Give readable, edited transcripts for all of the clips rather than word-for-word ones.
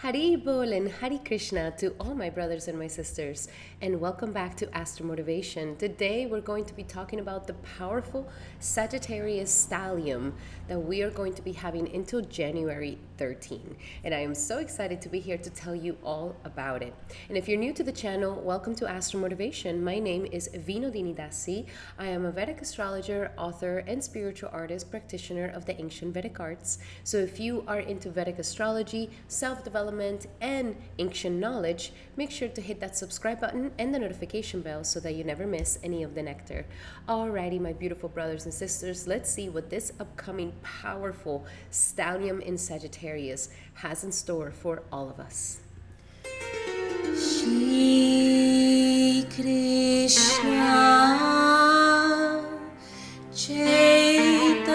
Hari Bol and Hari Krishna to all my brothers and my sisters, and welcome back to Astral Motivation. Today we're going to be talking about the powerful Sagittarius Stallium that we are going to be having until January 13. And I am so excited to be here to tell you all about it. And if you're new to the channel, welcome to Astral Motivation. My name is Vinodini Dasi. I am a Vedic astrologer, author, and spiritual artist practitioner of the ancient Vedic arts. So if you are into Vedic astrology, self-development, and ancient knowledge, make sure to hit that subscribe button and the notification bell so that you never miss any of the nectar. Alrighty, my beautiful brothers and sisters, let's see what this upcoming powerful Stallium in Sagittarius has in store for all of us. Shri Krishna Chaitanya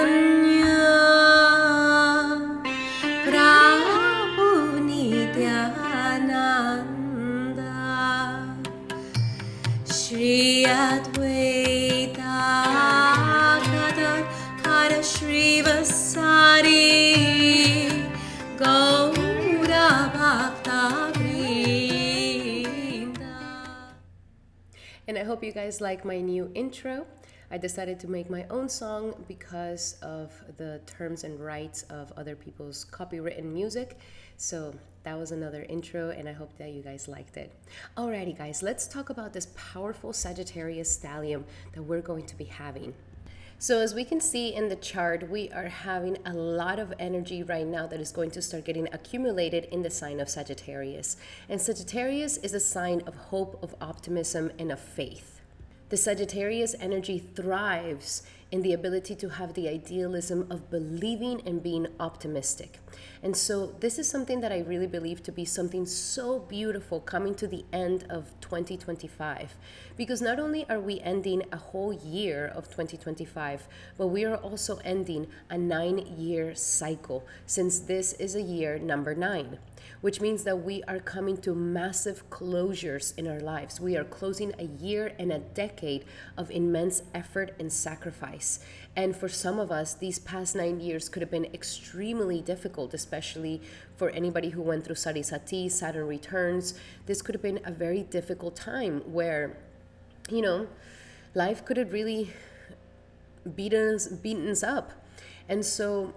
Prabhu Nityananda Shri Advaita Gadadhara Shrivasari Gaura Bhakta And I hope you guys like my new intro. I decided to make my own song because of the terms and rights of other people's copywritten music. So that was another intro, and I hope that you guys liked it. Alrighty guys, let's talk about this powerful Sagittarius Stallium that we're going to be having. So as we can see in the chart, we are having a lot of energy right now that is going to start getting accumulated in the sign of Sagittarius. And Sagittarius is a sign of hope, of optimism, and of faith. The Sagittarius energy thrives in the ability to have the idealism of believing and being optimistic. And so this is something that I really believe to be something so beautiful coming to the end of 2025. Because not only are we ending a whole year of 2025, but we are also ending a 9-year cycle, since this is a year number 9. Which means that we are coming to massive closures in our lives. We are closing a year and a decade of immense effort and sacrifice. And for some of us, these past 9 years could have been extremely difficult, especially for anybody who went through Sarisati, Saturn returns. This could have been a very difficult time where, life could have really beaten us up. And so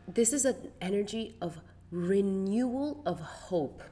this is an energy of renewal of hope.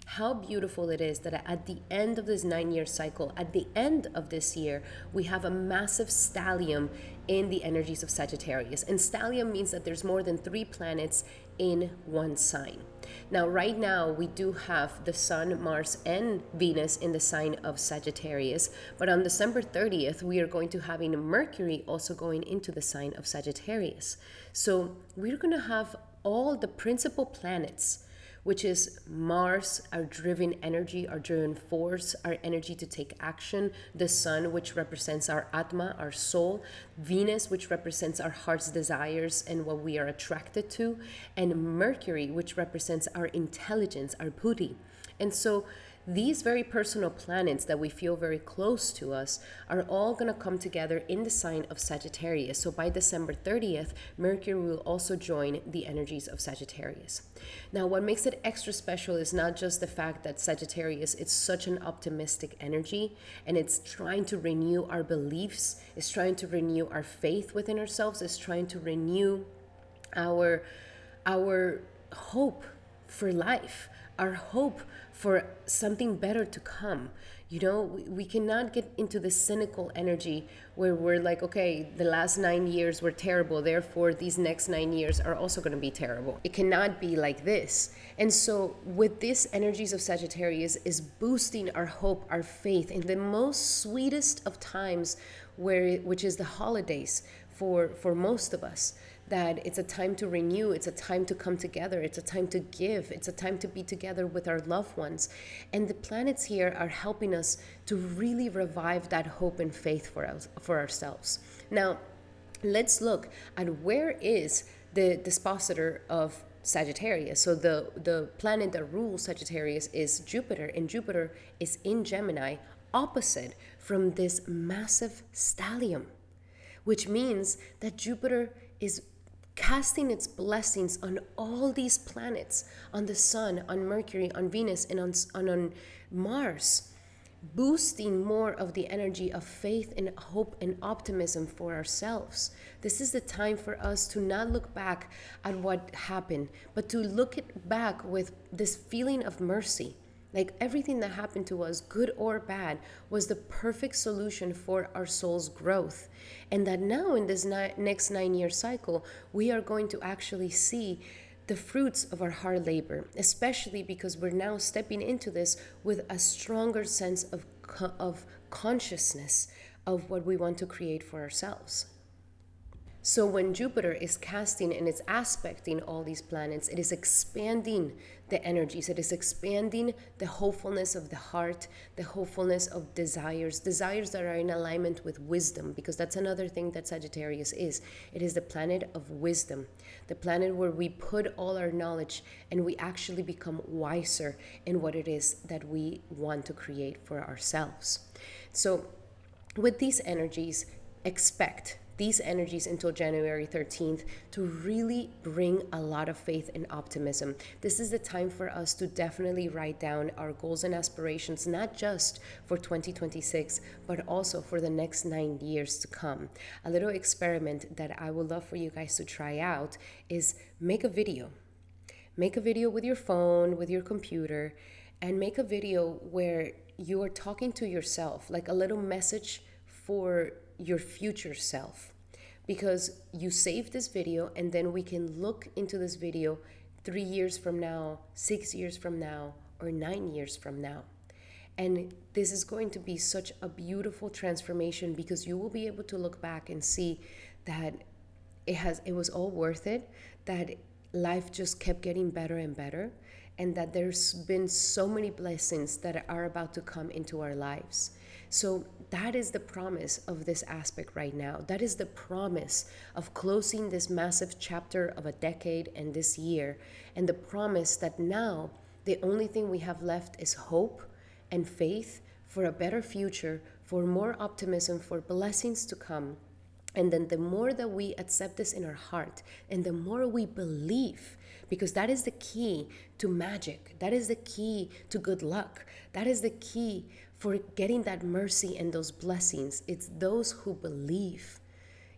How beautiful it is that at the end of this 9-year cycle, at the end of this year, we have a massive Stallium in the energies of Sagittarius. And Stallium means that there's more than 3 planets in one sign. Now, right now, we do have the Sun, Mars, and Venus in the sign of Sagittarius. But on December 30th, we are going to having Mercury also going into the sign of Sagittarius. So we're going to have all the principal planets, which is Mars, our driven energy, our driven force, our energy to take action, the Sun, which represents our Atma, our soul, Venus, which represents our heart's desires and what we are attracted to, and Mercury, which represents our intelligence, our buddhi. And so these very personal planets that we feel very close to us are all going to come together in the sign of Sagittarius. So by December 30th, Mercury will also join the energies of Sagittarius. Now, what makes it extra special is not just the fact that Sagittarius is such an optimistic energy, and it's trying to renew our beliefs, it's trying to renew our faith within ourselves, it's trying to renew our hope for life, our hope for something better to come. We cannot get into the cynical energy where we're like, okay, the last 9 years were terrible, therefore these next 9 years are also going to be terrible. It cannot be like this. And so with these energies of Sagittarius is boosting our hope, our faith in the most sweetest of times, which is the holidays for most of us. That it's a time to renew, it's a time to come together, it's a time to give, it's a time to be together with our loved ones. And the planets here are helping us to really revive that hope and faith for ourselves. Now, let's look at where is the dispositor of Sagittarius. So the planet that rules Sagittarius is Jupiter, and Jupiter is in Gemini, opposite from this massive Stallium, which means that Jupiter is casting its blessings on all these planets, on the sun, on Mercury, on Venus, and on Mars, boosting more of the energy of faith and hope and optimism for ourselves. This is the time for us to not look back at what happened, but to look back with this feeling of mercy. Like everything that happened to us, good or bad, was the perfect solution for our soul's growth. And that now in this next 9-year cycle, we are going to actually see the fruits of our hard labor, especially because we're now stepping into this with a stronger sense of consciousness of what we want to create for ourselves. So when Jupiter is casting and it's aspecting all these planets, it is expanding the energies. It is expanding the hopefulness of the heart, the hopefulness of desires that are in alignment with wisdom, because that's another thing that Sagittarius is. It is the planet of wisdom, the planet where we put all our knowledge and we actually become wiser in what it is that we want to create for ourselves. So with these energies, expect these energies until January 13th to really bring a lot of faith and optimism. This is the time for us to definitely write down our goals and aspirations, not just for 2026, but also for the next 9 years to come. A little experiment that I would love for you guys to try out is make a video. Make a video with your phone, with your computer, and make a video where you are talking to yourself, like a little message for your future self, because you save this video and then we can look into this video 3 years from now, 6 years from now, or 9 years from now. And this is going to be such a beautiful transformation, because you will be able to look back and see that it was all worth it, that life just kept getting better and better, and that there's been so many blessings that are about to come into our lives. So that is the promise of this aspect right now. That is the promise of closing this massive chapter of a decade and this year. And the promise that now the only thing we have left is hope and faith for a better future, for more optimism, for blessings to come. And then the more that we accept this in our heart, and the more we believe, because that is the key to magic, that is the key to good luck, that is the key for getting that mercy and those blessings. It's those who believe.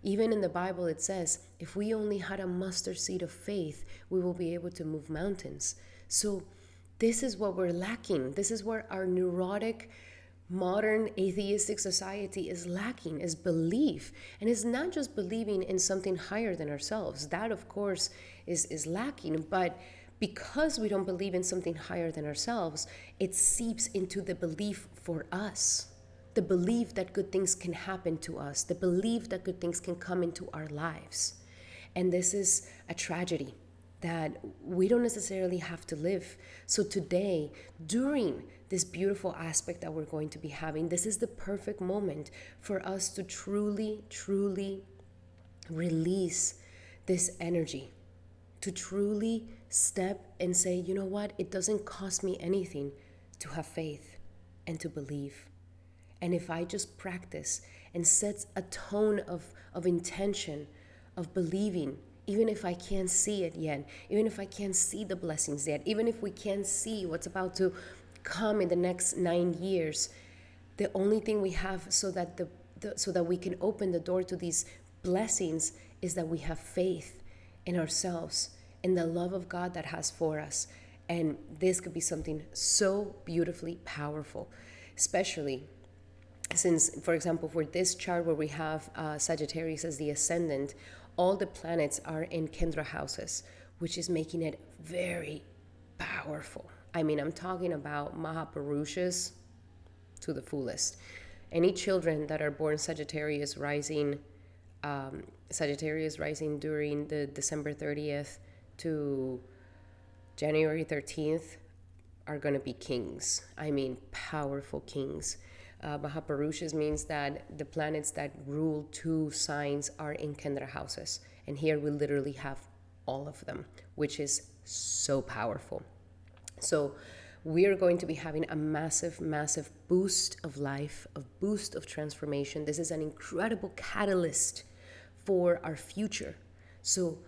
Even in the Bible it says, if we only had a mustard seed of faith, we will be able to move mountains. So this is what we're lacking. This is where our neurotic, modern atheistic society is lacking, is belief. And it's not just believing in something higher than ourselves. That, of course, is lacking. But because we don't believe in something higher than ourselves, it seeps into the belief for us. The belief that good things can happen to us. The belief that good things can come into our lives. And this is a tragedy that we don't necessarily have to live. So today, during this beautiful aspect that we're going to be having, this is the perfect moment for us to truly, truly release this energy, to truly step and say, you know what, it doesn't cost me anything to have faith and to believe. And if I just practice and set a tone of intention, of believing, even if I can't see it yet, even if I can't see the blessings yet, even if we can't see what's about to come in the next 9 years, the only thing we have so that so that we can open the door to these blessings is that we have faith in ourselves, in the love of God that has for us. And this could be something so beautifully powerful, especially since, for example, for this chart where we have Sagittarius as the ascendant, all the planets are in Kendra houses, which is making it very powerful. I mean, I'm talking about Mahapurushas to the fullest. Any children that are born Sagittarius rising during the December 30th to January 13th are going to be kings. I mean, powerful kings. Mahapurushas means that the planets that rule 2 signs are in Kendra houses. And here we literally have all of them, which is so powerful. So we are going to be having a massive, massive boost of life, a boost of transformation. This is an incredible catalyst for our future. So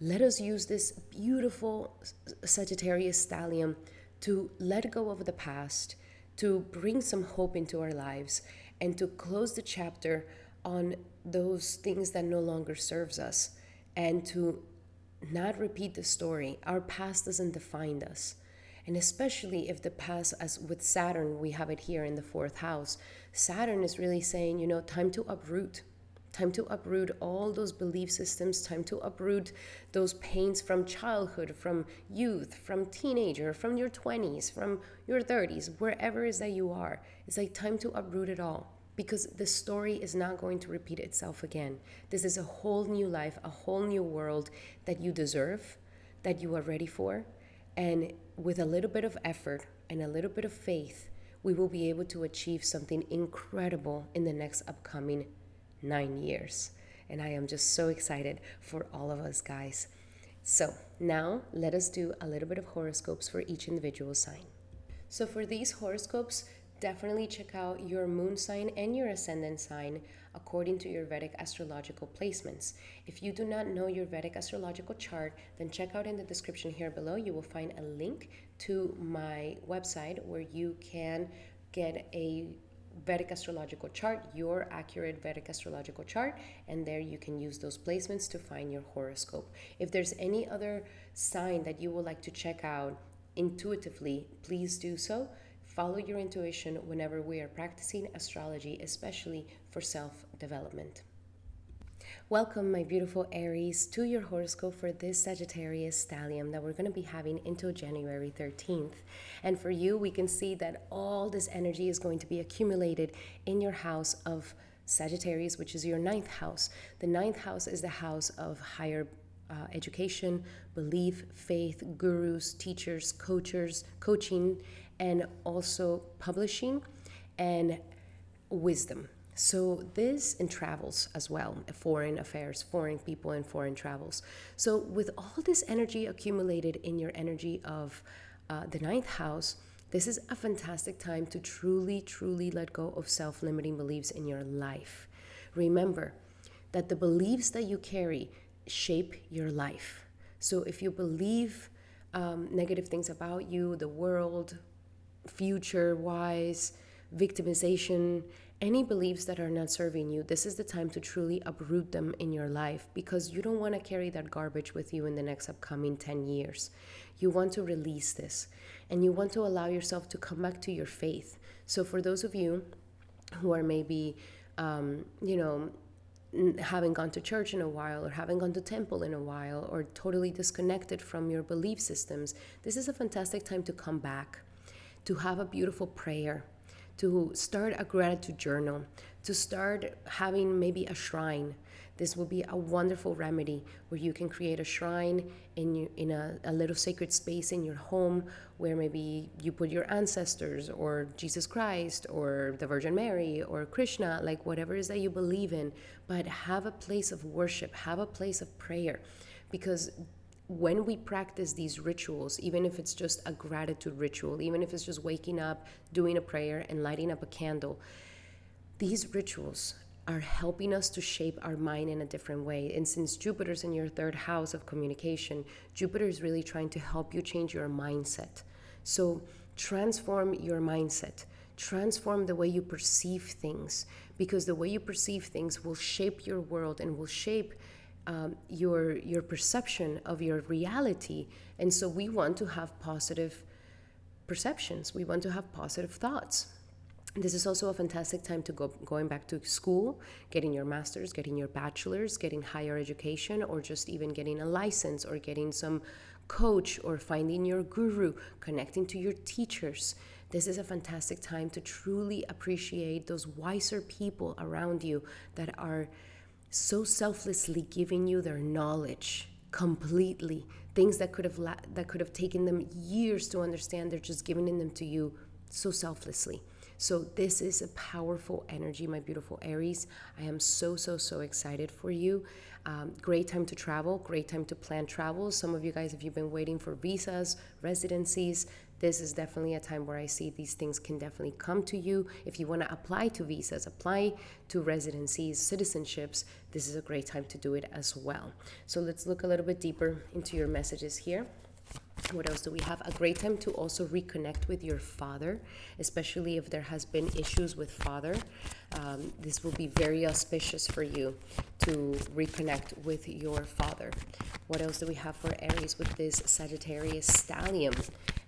Let us use this beautiful Sagittarius Stallium to let go of the past, to bring some hope into our lives, and to close the chapter on those things that no longer serves us, and to not repeat the story. Our past doesn't define us. And especially if the past, as with Saturn, we have it here in the fourth house. Saturn is really saying, time to uproot. Time to uproot all those belief systems, time to uproot those pains from childhood, from youth, from teenager, from your 20s, from your 30s, wherever it is that you are. It's like time to uproot it all, because the story is not going to repeat itself again. This is a whole new life, a whole new world that you deserve, that you are ready for. And with a little bit of effort and a little bit of faith, we will be able to achieve something incredible in the next upcoming 9 years. And I am just so excited for all of us, guys. So now let us do a little bit of horoscopes for each individual sign. So for these horoscopes, definitely check out your moon sign and your ascendant sign according to your Vedic astrological placements. If you do not know your Vedic astrological chart, then check out in the description here below. You will find a link to my website where you can get a Vedic astrological chart, your accurate Vedic astrological chart, and there you can use those placements to find your horoscope. If there's any other sign that you would like to check out intuitively, please do so. Follow your intuition whenever we are practicing astrology, especially for self-development. Welcome, my beautiful Aries, to your horoscope for this Sagittarius Stallium that we're going to be having until January 13th. And for you, we can see that all this energy is going to be accumulated in your house of Sagittarius, which is your 9th house. The 9th house is the house of higher education, belief, faith, gurus, teachers, coaching, and also publishing and wisdom. So this in travels as well, foreign affairs, foreign people, and foreign travels. So with all this energy accumulated in your energy of the 9th house, this is a fantastic time to truly, truly let go of self-limiting beliefs in your life. Remember that the beliefs that you carry shape your life. So if you believe negative things about you, the world, future-wise, victimization, any beliefs that are not serving you, this is the time to truly uproot them in your life, because you don't want to carry that garbage with you in the next upcoming 10 years. You want to release this, and you want to allow yourself to come back to your faith. So for those of you who are maybe, haven't gone to church in a while, or haven't gone to temple in a while, or totally disconnected from your belief systems, this is a fantastic time to come back, to have a beautiful prayer, to start a gratitude journal, to start having maybe a shrine. This will be a wonderful remedy where you can create a shrine in a little sacred space in your home, where maybe you put your ancestors or Jesus Christ or the Virgin Mary or Krishna, like whatever it is that you believe in, but have a place of worship, have a place of prayer. Because when we practice these rituals, even if it's just a gratitude ritual, even if it's just waking up, doing a prayer, and lighting up a candle, these rituals are helping us to shape our mind in a different way. And since Jupiter's in your 3rd house of communication, Jupiter is really trying to help you change your mindset. So transform your mindset. Transform the way you perceive things, because the way you perceive things will shape your world and will shape your perception of your reality. And so we want to have positive perceptions. We want to have positive thoughts. This is also a fantastic time to going back to school, getting your master's, getting your bachelor's, getting higher education, or just even getting a license, or getting some coach, or finding your guru, connecting to your teachers. This is a fantastic time to truly appreciate those wiser people around you that are so selflessly giving you their knowledge completely. Things that could have taken them years to understand, they're just giving them to you so selflessly. So this is a powerful energy, my beautiful Aries. I am so excited for you. Great time to travel, great time to plan travels. Some of you guys, if you've been waiting for visas, residencies, this is definitely a time where I see these things can definitely come to you. If you want to apply to visas, apply to residencies, citizenships, this is a great time to do it as well. So let's look a little bit deeper into your messages here. What else do we have? A great time to also reconnect with your father, especially if there has been issues with father. This will be very auspicious for you to reconnect with your father. What else do we have for Aries with this Sagittarius Stallium?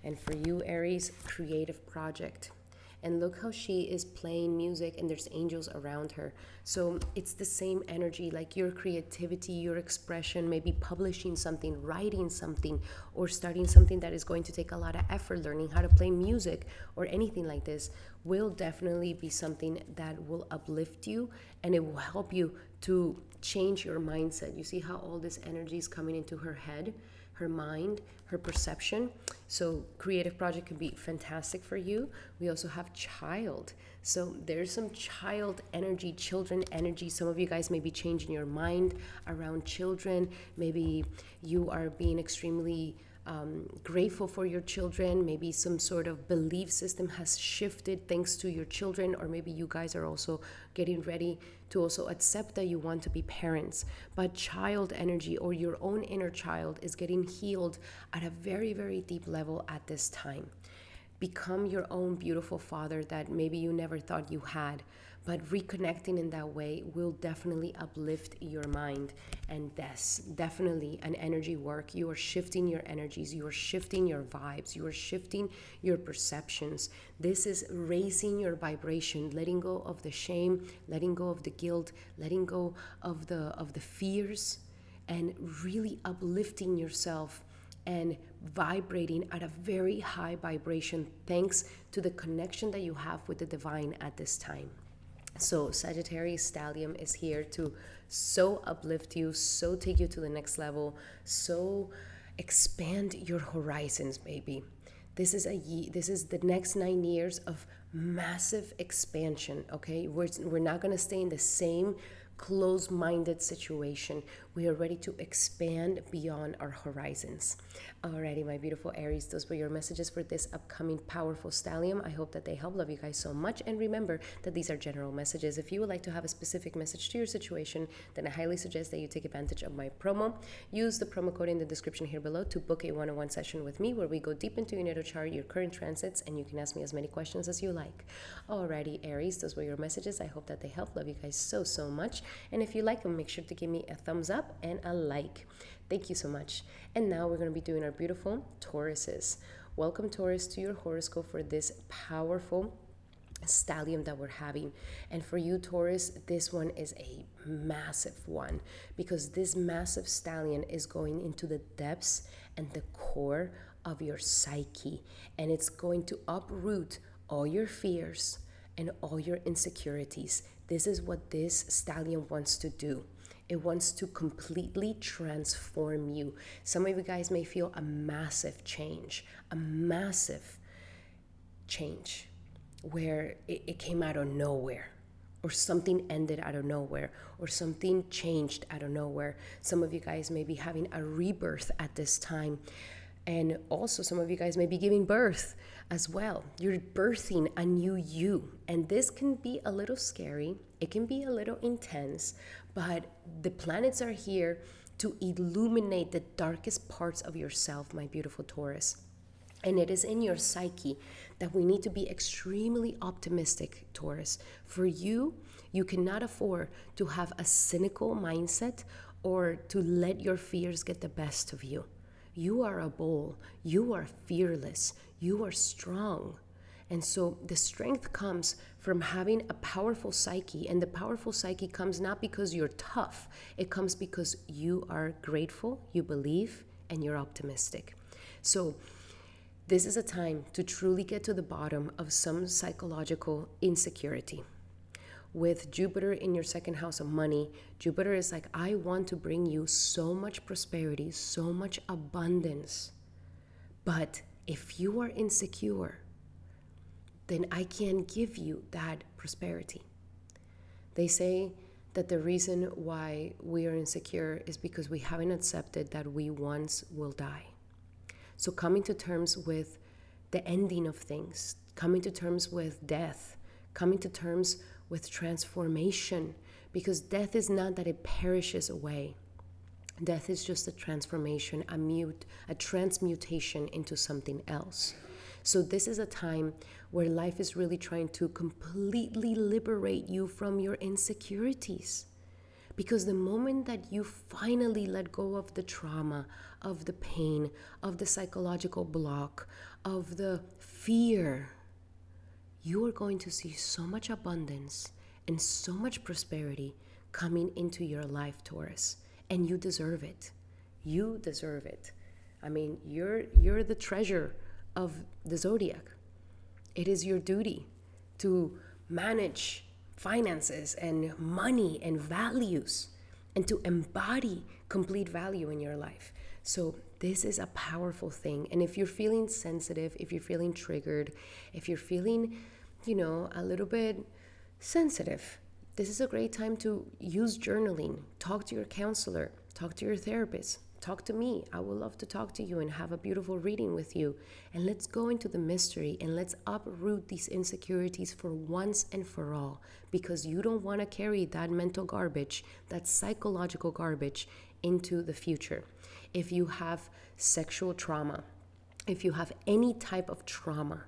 And for you, Aries, creative project. And look how she is playing music and there's angels around her. So it's the same energy, like your creativity, your expression, maybe publishing something, writing something, or starting something that is going to take a lot of effort, learning how to play music or anything like this will definitely be something that will uplift you, and it will help you to change your mindset. You see how all this energy is coming into her head, her mind, her perception. So creative project can be fantastic for you. We also have child. So there's some child energy, children energy. Some of you guys may be changing your mind around children. Maybe you are being extremely grateful for your children. Maybe some sort of belief system has shifted thanks to your children, or maybe you guys are also getting ready to also accept that you want to be parents. But child energy, or your own inner child, is getting healed at a very, very deep level at this time. Become your own beautiful father that maybe you never thought you had. But reconnecting in that way will definitely uplift your mind. And that's definitely an energy work. You are shifting your energies. You are shifting your vibes. You are shifting your perceptions. This is raising your vibration, letting go of the shame, letting go of the guilt, letting go of the fears, and really uplifting yourself and vibrating at a very high vibration thanks to the connection that you have with the divine at this time. So Sagittarius Stallium is here to so uplift you, so take you to the next level, so expand your horizons, baby. This is the next 9 years of massive expansion, okay? We're not going to stay in the same close-minded situation. We are ready to expand beyond our horizons. Alrighty, my beautiful Aries, those were your messages for this upcoming powerful Stallium. I hope that they help. Love you guys so much. And remember that these are general messages. If you would like to have a specific message to your situation, then I highly suggest that you take advantage of my promo. Use the promo code in the description here below to book a one-on-one session with me where we go deep into your natal chart, your current transits, and you can ask me as many questions as you like. Alrighty, Aries, those were your messages. I hope that they help. Love you guys so, so much. And if you like them, make sure to give me a thumbs up and a like. Thank you so much. And now we're going to be doing our beautiful Tauruses. Welcome, Taurus, to your horoscope for this powerful Stallium that we're having. And for you, Taurus, this one is a massive one, because this massive Stallion is going into the depths and the core of your psyche, and it's going to uproot all your fears and all your insecurities. This is what this Stallion wants to do. It wants to completely transform you. Some of you guys may feel a massive change where it came out of nowhere, or something ended out of nowhere, or something changed out of nowhere. Some of you guys may be having a rebirth at this time. And also some of you guys may be giving birth as well. You're birthing a new you. And this can be a little scary. It can be a little intense. But the planets are here to illuminate the darkest parts of yourself, my beautiful Taurus. And it is in your psyche that we need to be extremely optimistic, Taurus. For you, you cannot afford to have a cynical mindset or to let your fears get the best of you. You are a bull. You are fearless. You are strong. And so the strength comes from having a powerful psyche. And the powerful psyche comes not because you're tough. It comes because you are grateful, you believe, and you're optimistic. So this is a time to truly get to the bottom of some psychological insecurity. With Jupiter in your second house of money, Jupiter is like, I want to bring you so much prosperity, so much abundance. But if you are insecure, then I can't give you that prosperity. They say that the reason why we are insecure is because we haven't accepted that we once will die. So coming to terms with the ending of things, coming to terms with death, coming to terms with transformation, because death is not that it perishes away. Death is just a transformation, a transmutation into something else. So this is a time where life is really trying to completely liberate you from your insecurities. Because the moment that you finally let go of the trauma, of the pain, of the psychological block, of the fear, you are going to see so much abundance and so much prosperity coming into your life, Taurus. And you deserve it. You deserve it. I mean, you're the treasure of the zodiac. It is your duty to manage finances and money and values and to embody complete value in your life. So this is a powerful thing. And if you're feeling sensitive, if you're feeling triggered, if you're feeling, a little bit sensitive, this is a great time to use journaling. Talk to your counselor, talk to your therapist, talk to me. I would love to talk to you and have a beautiful reading with you. And let's go into the mystery and let's uproot these insecurities for once and for all, because you don't want to carry that mental garbage, that psychological garbage into the future. If you have sexual trauma, if you have any type of trauma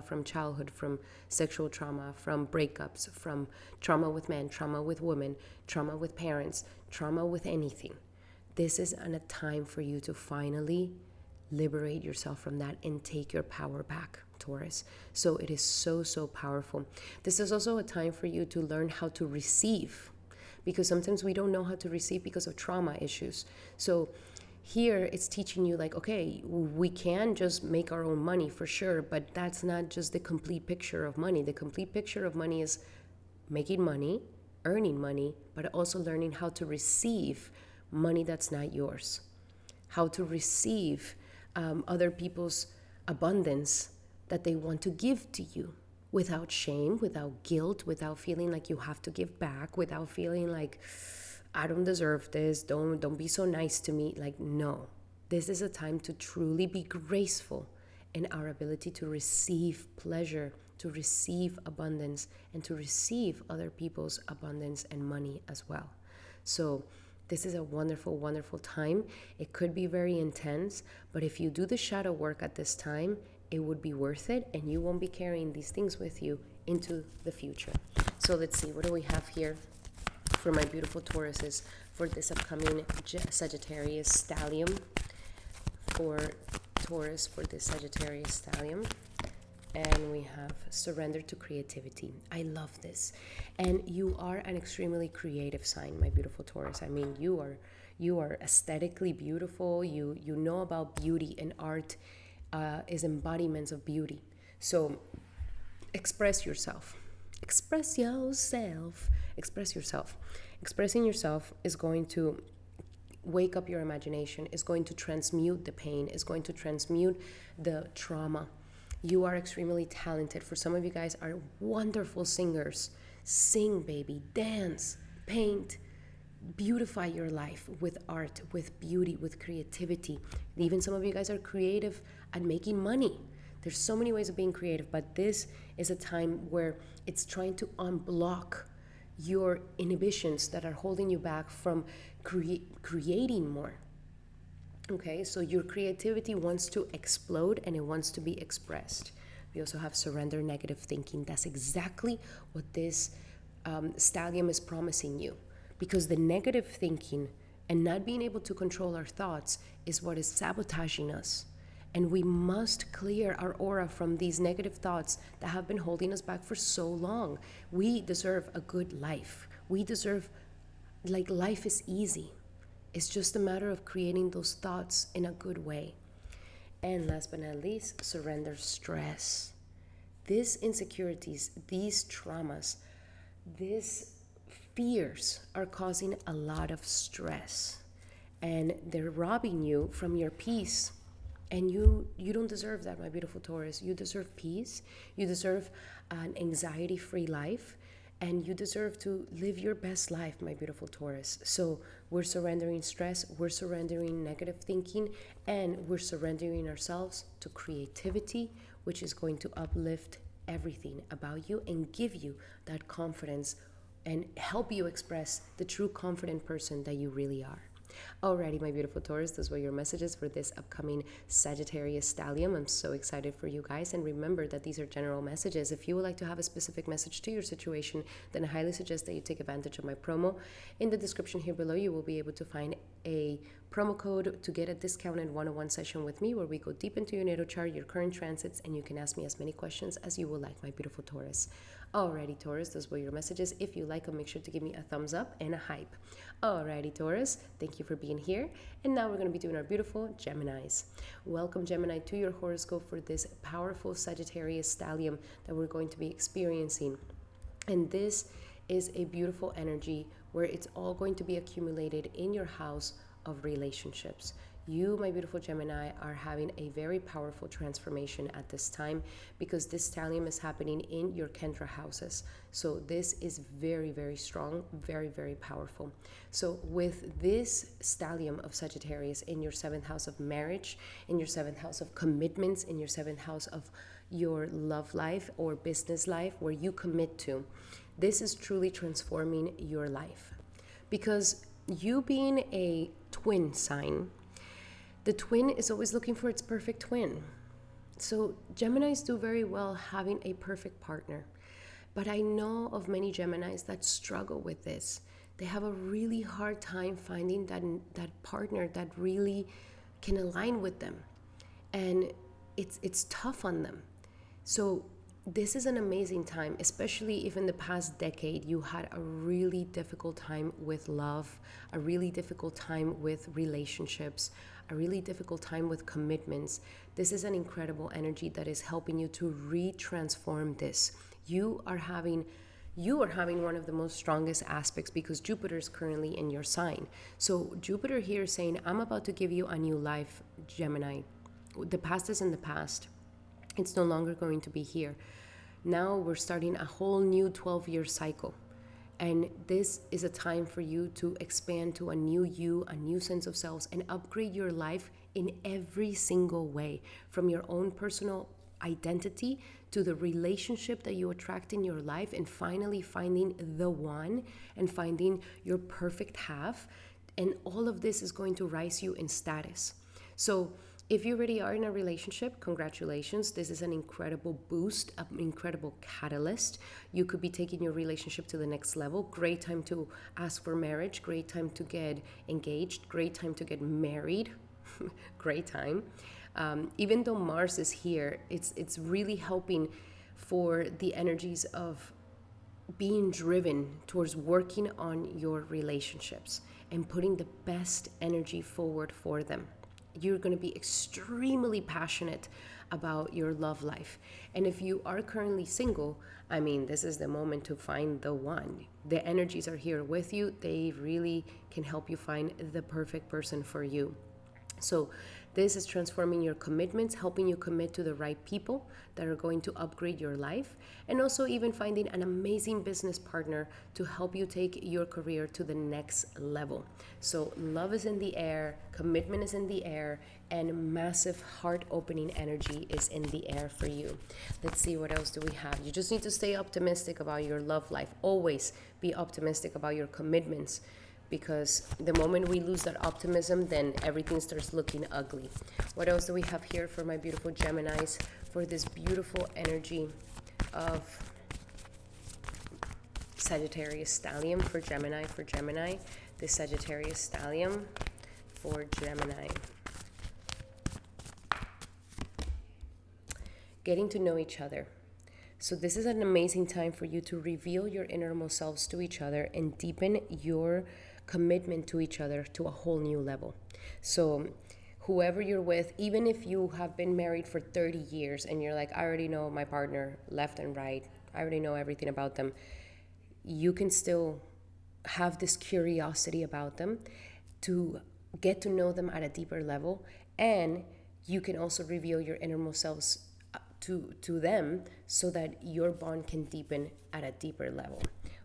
from childhood, from sexual trauma, from breakups, from trauma with men, trauma with women, trauma with parents, trauma with anything, this is a time for you to finally liberate yourself from that and take your power back, Taurus. So it is so, so powerful. This is also a time for you to learn how to receive, because sometimes we don't know how to receive because of trauma issues. So here it's teaching you like, okay, we can just make our own money for sure, but that's not just the complete picture of money. The complete picture of money is making money, earning money, but also learning how to receive money that's not yours, how to receive other people's abundance that they want to give to you without shame, without guilt, without feeling like you have to give back, without feeling like, I don't deserve this, don't be so nice to me. Like, no, this is a time to truly be graceful in our ability to receive pleasure, to receive abundance, and to receive other people's abundance and money as well. So this is a wonderful, wonderful time. It could be very intense, but if you do the shadow work at this time, it would be worth it, and you won't be carrying these things with you into the future. So let's see, what do we have here for my beautiful Tauruses for this upcoming Sagittarius Stallium? For Taurus, for this Sagittarius Stallium. And we have surrender to creativity. I love this. And you are an extremely creative sign, my beautiful Taurus. I mean, you are aesthetically beautiful. You know about beauty, and art is embodiments of beauty. So express yourself. Express yourself. Express yourself. Expressing yourself is going to wake up your imagination, is going to transmute the pain, is going to transmute the trauma. You are extremely talented. For some of you guys are wonderful singers. Sing, baby, dance, paint, beautify your life with art, with beauty, with creativity. Even some of you guys are creative at making money. There's so many ways of being creative, but this is a time where it's trying to unblock your inhibitions that are holding you back from creating more. Okay, so your creativity wants to explode and it wants to be expressed. We also have surrender negative thinking. That's exactly what this Stallium is promising you, because the negative thinking and not being able to control our thoughts is what is sabotaging us. And we must clear our aura from these negative thoughts that have been holding us back for so long. We deserve a good life. We deserve, life is easy. It's just a matter of creating those thoughts in a good way. And last but not least, surrender stress. These insecurities, these traumas, these fears are causing a lot of stress. And they're robbing you from your peace. And you don't deserve that, my beautiful Taurus. You deserve peace. You deserve an anxiety-free life. And you deserve to live your best life, my beautiful Taurus. So we're surrendering stress, we're surrendering negative thinking, and we're surrendering ourselves to creativity, which is going to uplift everything about you and give you that confidence and help you express the true confident person that you really are. Alrighty, my beautiful Taurus, those were your messages for this upcoming Sagittarius Stallium. I'm so excited for you guys. And remember that these are general messages. If you would like to have a specific message to your situation, then I highly suggest that you take advantage of my promo. In the description here below, you will be able to find a promo code to get a discounted one-on-one session with me where we go deep into your natal chart, your current transits, and you can ask me as many questions as you would like, my beautiful Taurus. Alrighty, Taurus, those were your messages. If you like them, make sure to give me a thumbs up and a hype. Alrighty, Taurus, thank you for being here. And now we're going to be doing our beautiful Geminis. Welcome, Gemini, to your horoscope for this powerful Sagittarius Stallium that we're going to be experiencing. And this is a beautiful energy where it's all going to be accumulated in your house of relationships. You, my beautiful Gemini, are having a very powerful transformation at this time because this stellium is happening in your Kendra houses. So this is very, very strong, very, very powerful. So with this stellium of Sagittarius in your 7th house of marriage, in your 7th house of commitments, in your 7th house of your love life or business life where you commit to, this is truly transforming your life. Because you being a twin sign, the twin is always looking for its perfect twin. So Geminis do very well having a perfect partner. But I know of many Geminis that struggle with this. They have a really hard time finding that partner that really can align with them. And it's tough on them. So this is an amazing time, especially if in the past decade you had a really difficult time with love, a really difficult time with relationships, a really difficult time with commitments. This is an incredible energy that is helping you to re-transform this. You are having one of the most strongest aspects because Jupiter is currently in your sign. So Jupiter here is saying, I'm about to give you a new life, Gemini. The past is in the past. It's no longer going to be here. Now we're starting a whole new 12-year cycle. And this is a time for you to expand to a new you, a new sense of selves, and upgrade your life in every single way, from your own personal identity to the relationship that you attract in your life, and finally finding the one and finding your perfect half. And all of this is going to rise you in status. So if you already are in a relationship, congratulations. This is an incredible boost, an incredible catalyst. You could be taking your relationship to the next level. Great time to ask for marriage. Great time to get engaged. Great time to get married. Great time. Even though Mars is here, it's really helping for the energies of being driven towards working on your relationships and putting the best energy forward for them. You're going to be extremely passionate about your love life. And if you are currently single, I mean, this is the moment to find the one. The energies are here with you. They really can help you find the perfect person for you. So this is transforming your commitments, helping you commit to the right people that are going to upgrade your life, and also even finding an amazing business partner to help you take your career to the next level. So love is in the air, commitment is in the air, and massive heart-opening energy is in the air for you. Let's see, what else do we have? You just need to stay optimistic about your love life. Always be optimistic about your commitments, because the moment we lose that optimism, then everything starts looking ugly. What else do we have here for my beautiful Geminis for this beautiful energy of Sagittarius Stallium for Gemini, the Sagittarius Stallium for Gemini. Getting to know each other. So this is an amazing time for you to reveal your innermost selves to each other and deepen your commitment to each other to a whole new level. So whoever you're with, even if you have been married for 30 years and you're like, I already know my partner left and right, I already know everything about them, you can still have this curiosity about them to get to know them at a deeper level, and you can also reveal your innermost selves to them so that your bond can deepen at a deeper level.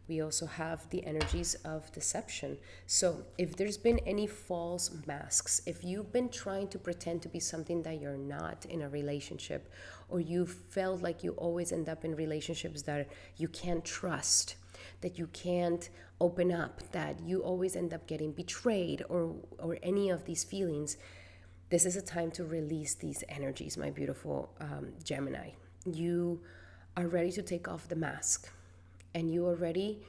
We also have the energies of deception. So if there's been any false masks, if you've been trying to pretend to be something that you're not in a relationship, or you felt like you always end up in relationships that you can't trust, that you can't open up, that you always end up getting betrayed, or any of these feelings, this is a time to release these energies, my beautiful Gemini. You are ready to take off the mask, and you are ready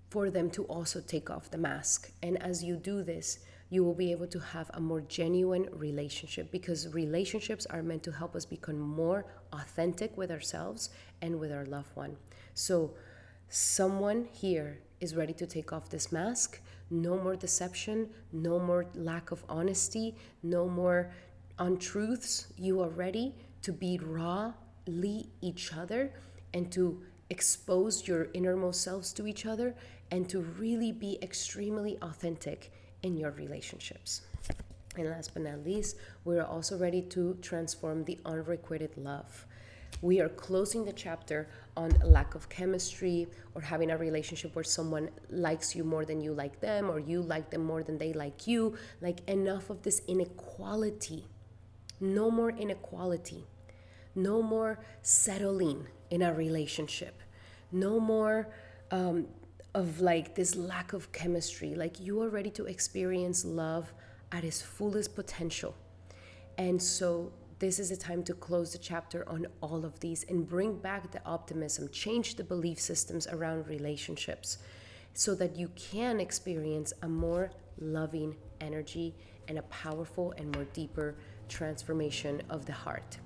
for them to also take off the mask. And as you do this, you will be able to have a more genuine relationship, because relationships are meant to help us become more authentic with ourselves and with our loved one. So someone here is ready to take off this mask. No more deception, no more lack of honesty, no more untruths. You are ready to be rawly each other, and to expose your innermost selves to each other, and to really be extremely authentic in your relationships. And last but not least, we're also ready to transform the unrequited love. We are closing the chapter on lack of chemistry, or having a relationship where someone likes you more than you like them, or you like them more than they like you. Like, enough of this inequality. No more inequality. No more settling in a relationship. No more of like this lack of chemistry. Like, you are ready to experience love at its fullest potential. And so this is a time to close the chapter on all of these and bring back the optimism, change the belief systems around relationships, so that you can experience a more loving energy and a powerful and more deeper transformation of the heart.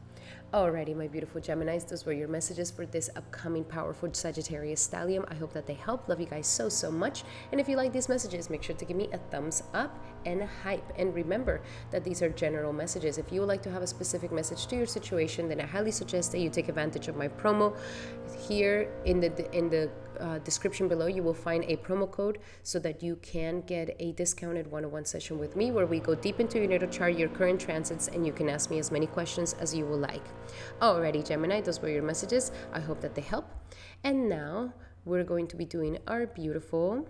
Alrighty, my beautiful Geminis, those were your messages for this upcoming powerful Sagittarius Stallium. I hope that they help. Love you guys so, so much. And if you like these messages, make sure to give me a thumbs up and a hype. And remember that these are general messages. If you would like to have a specific message to your situation, then I highly suggest that you take advantage of my promo. Here in the description below, you will find a promo code so that you can get a discounted one-on-one session with me, where we go deep into your natal chart, your current transits, and you can ask me as many questions as you will like. Alrighty, Gemini, those were your messages. I hope that they help. And now we're going to be doing our beautiful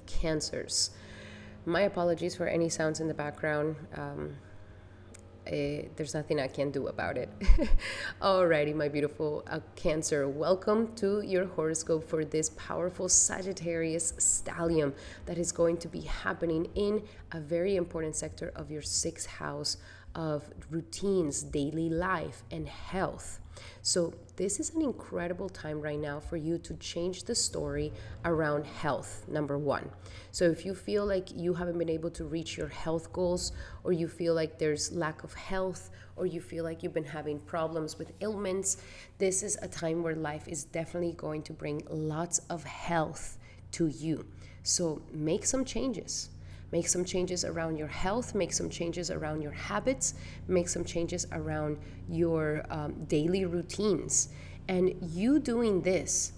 Cancers. My apologies for any sounds in the background. There's nothing I can do about it. Alrighty, my beautiful Cancer, welcome to your horoscope for this powerful Sagittarius Stallium that is going to be happening in a very important sector of your sixth house of routines, daily life, and health. So this is an incredible time right now for you to change the story around health, number one. So if you feel like you haven't been able to reach your health goals, or you feel like there's lack of health, or you feel like you've been having problems with ailments, this is a time where life is definitely going to bring lots of health to you. So make some changes. Make some changes around your health, make some changes around your habits, make some changes around your daily routines. And you doing this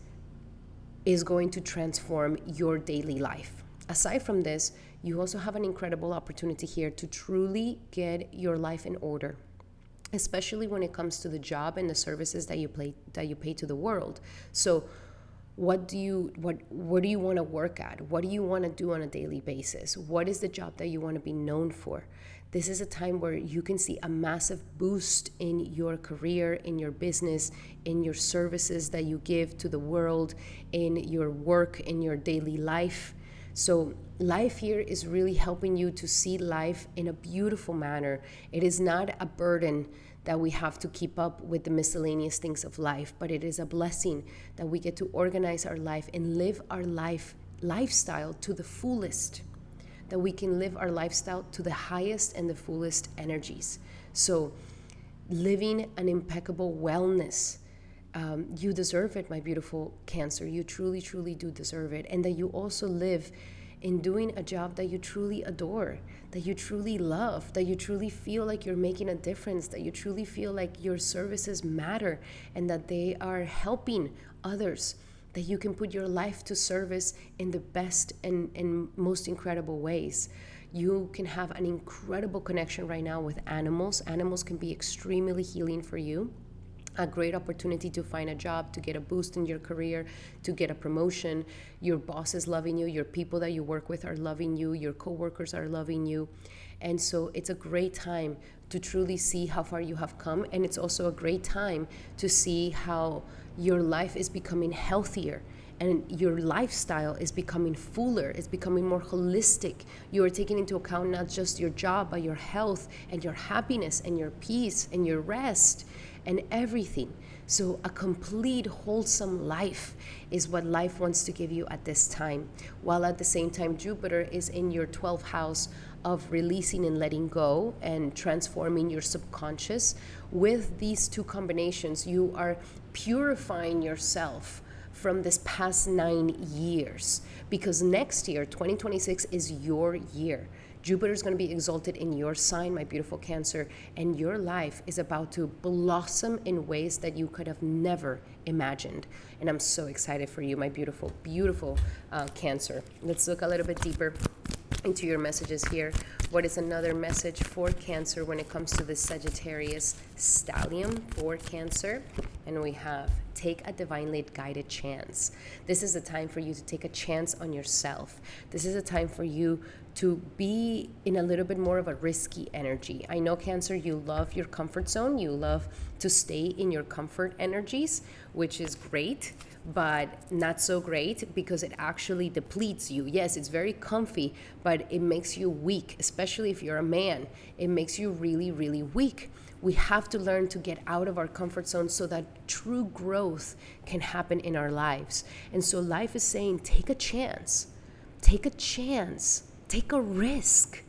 is going to transform your daily life. Aside from this, you also have an incredible opportunity here to truly get your life in order, especially when it comes to the job and the services that you pay to the world. So what do you want to work at? What do you want to do on a daily basis? What is the job that you want to be known for? This is a time where you can see a massive boost in your career, in your business, in your services that you give to the world, in your work, in your daily life. So life here is really helping you to see life in a beautiful manner. It is not a burden that we have to keep up with the miscellaneous things of life, but it is a blessing that we get to organize our life and live our lifestyle to the fullest, that we can live our lifestyle to the highest and the fullest energies. So living an impeccable wellness, you deserve it, my beautiful Cancer. You truly, truly do deserve it. And that you also live in doing a job that you truly adore, that you truly love, that you truly feel like you're making a difference, that you truly feel like your services matter and that they are helping others, that you can put your life to service in the best and most incredible ways. You can have an incredible connection right now with animals. Animals can be extremely healing for you. a great opportunity to find a job, to get a boost in your career, to get a promotion. Your boss is loving you, your people that you work with are loving you, your coworkers are loving you. And so it's a great time to truly see how far you have come. And it's also a great time to see how your life is becoming healthier and your lifestyle is becoming fuller, it's becoming more holistic. You are taking into account not just your job, but your health and your happiness and your peace and your rest and everything. So a complete wholesome life is what life wants to give you at this time. While at the same time, Jupiter is in your 12th house of releasing and letting go and transforming your subconscious. With these two combinations, you are purifying yourself from this past 9 years, because next year, 2026, is your year. Jupiter is going to be exalted in your sign, my beautiful Cancer, and your life is about to blossom in ways that you could have never imagined. And I'm so excited for you, my beautiful, beautiful Cancer. Let's look a little bit deeper into your messages here. What is another message for Cancer when it comes to the Sagittarius Stallium for Cancer? And we have, take a divinely guided chance. This is a time for you to take a chance on yourself. This is a time for you to be in a little bit more of a risky energy. I know, Cancer, you love your comfort zone. You love to stay in your comfort energies, which is great, but not so great because it actually depletes you. Yes, it's very comfy, but it makes you weak, especially if you're a man. It makes you really, really weak. We have to learn to get out of our comfort zone so that true growth can happen in our lives. And so life is saying, take a chance. Take a chance. Take a risk.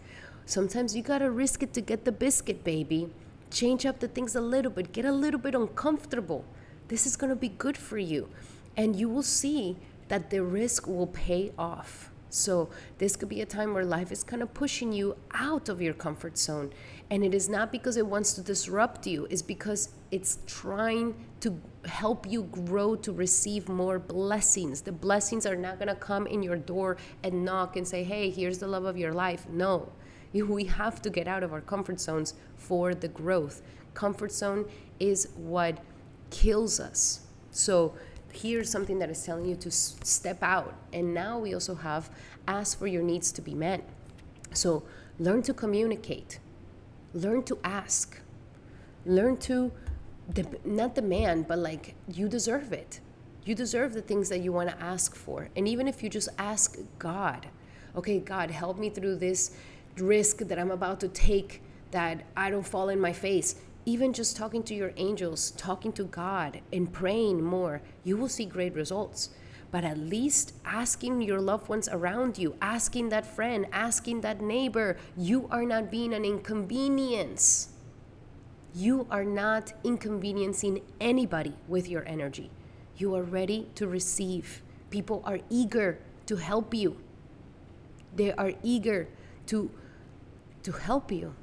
Sometimes you gotta risk it to get the biscuit, baby. Change up the things a little bit. Get a little bit uncomfortable. This is gonna be good for you. And you will see that the risk will pay off. So this could be a time where life is kind of pushing you out of your comfort zone. And it is not because it wants to disrupt you. It's because it's trying to help you grow to receive more blessings. The blessings are not going to come in your door and knock and say, hey, here's the love of your life. No, we have to get out of our comfort zones for the growth. Comfort zone is what kills us. So here's something that is telling you to step out. And now we also have ask for your needs to be met. So learn to communicate. Learn to ask. Learn to not demand, but like, you deserve it. You deserve the things that you want to ask for. And even if you just ask God, okay, God, help me through this risk that I'm about to take, that I don't fall in my face. Even just talking to your angels, talking to God and praying more, you will see great results. But at least asking your loved ones around you, asking that friend, asking that neighbor, you are not being an inconvenience. You are not inconveniencing anybody with your energy. You are ready to receive. People are eager to help you. They are eager to help you.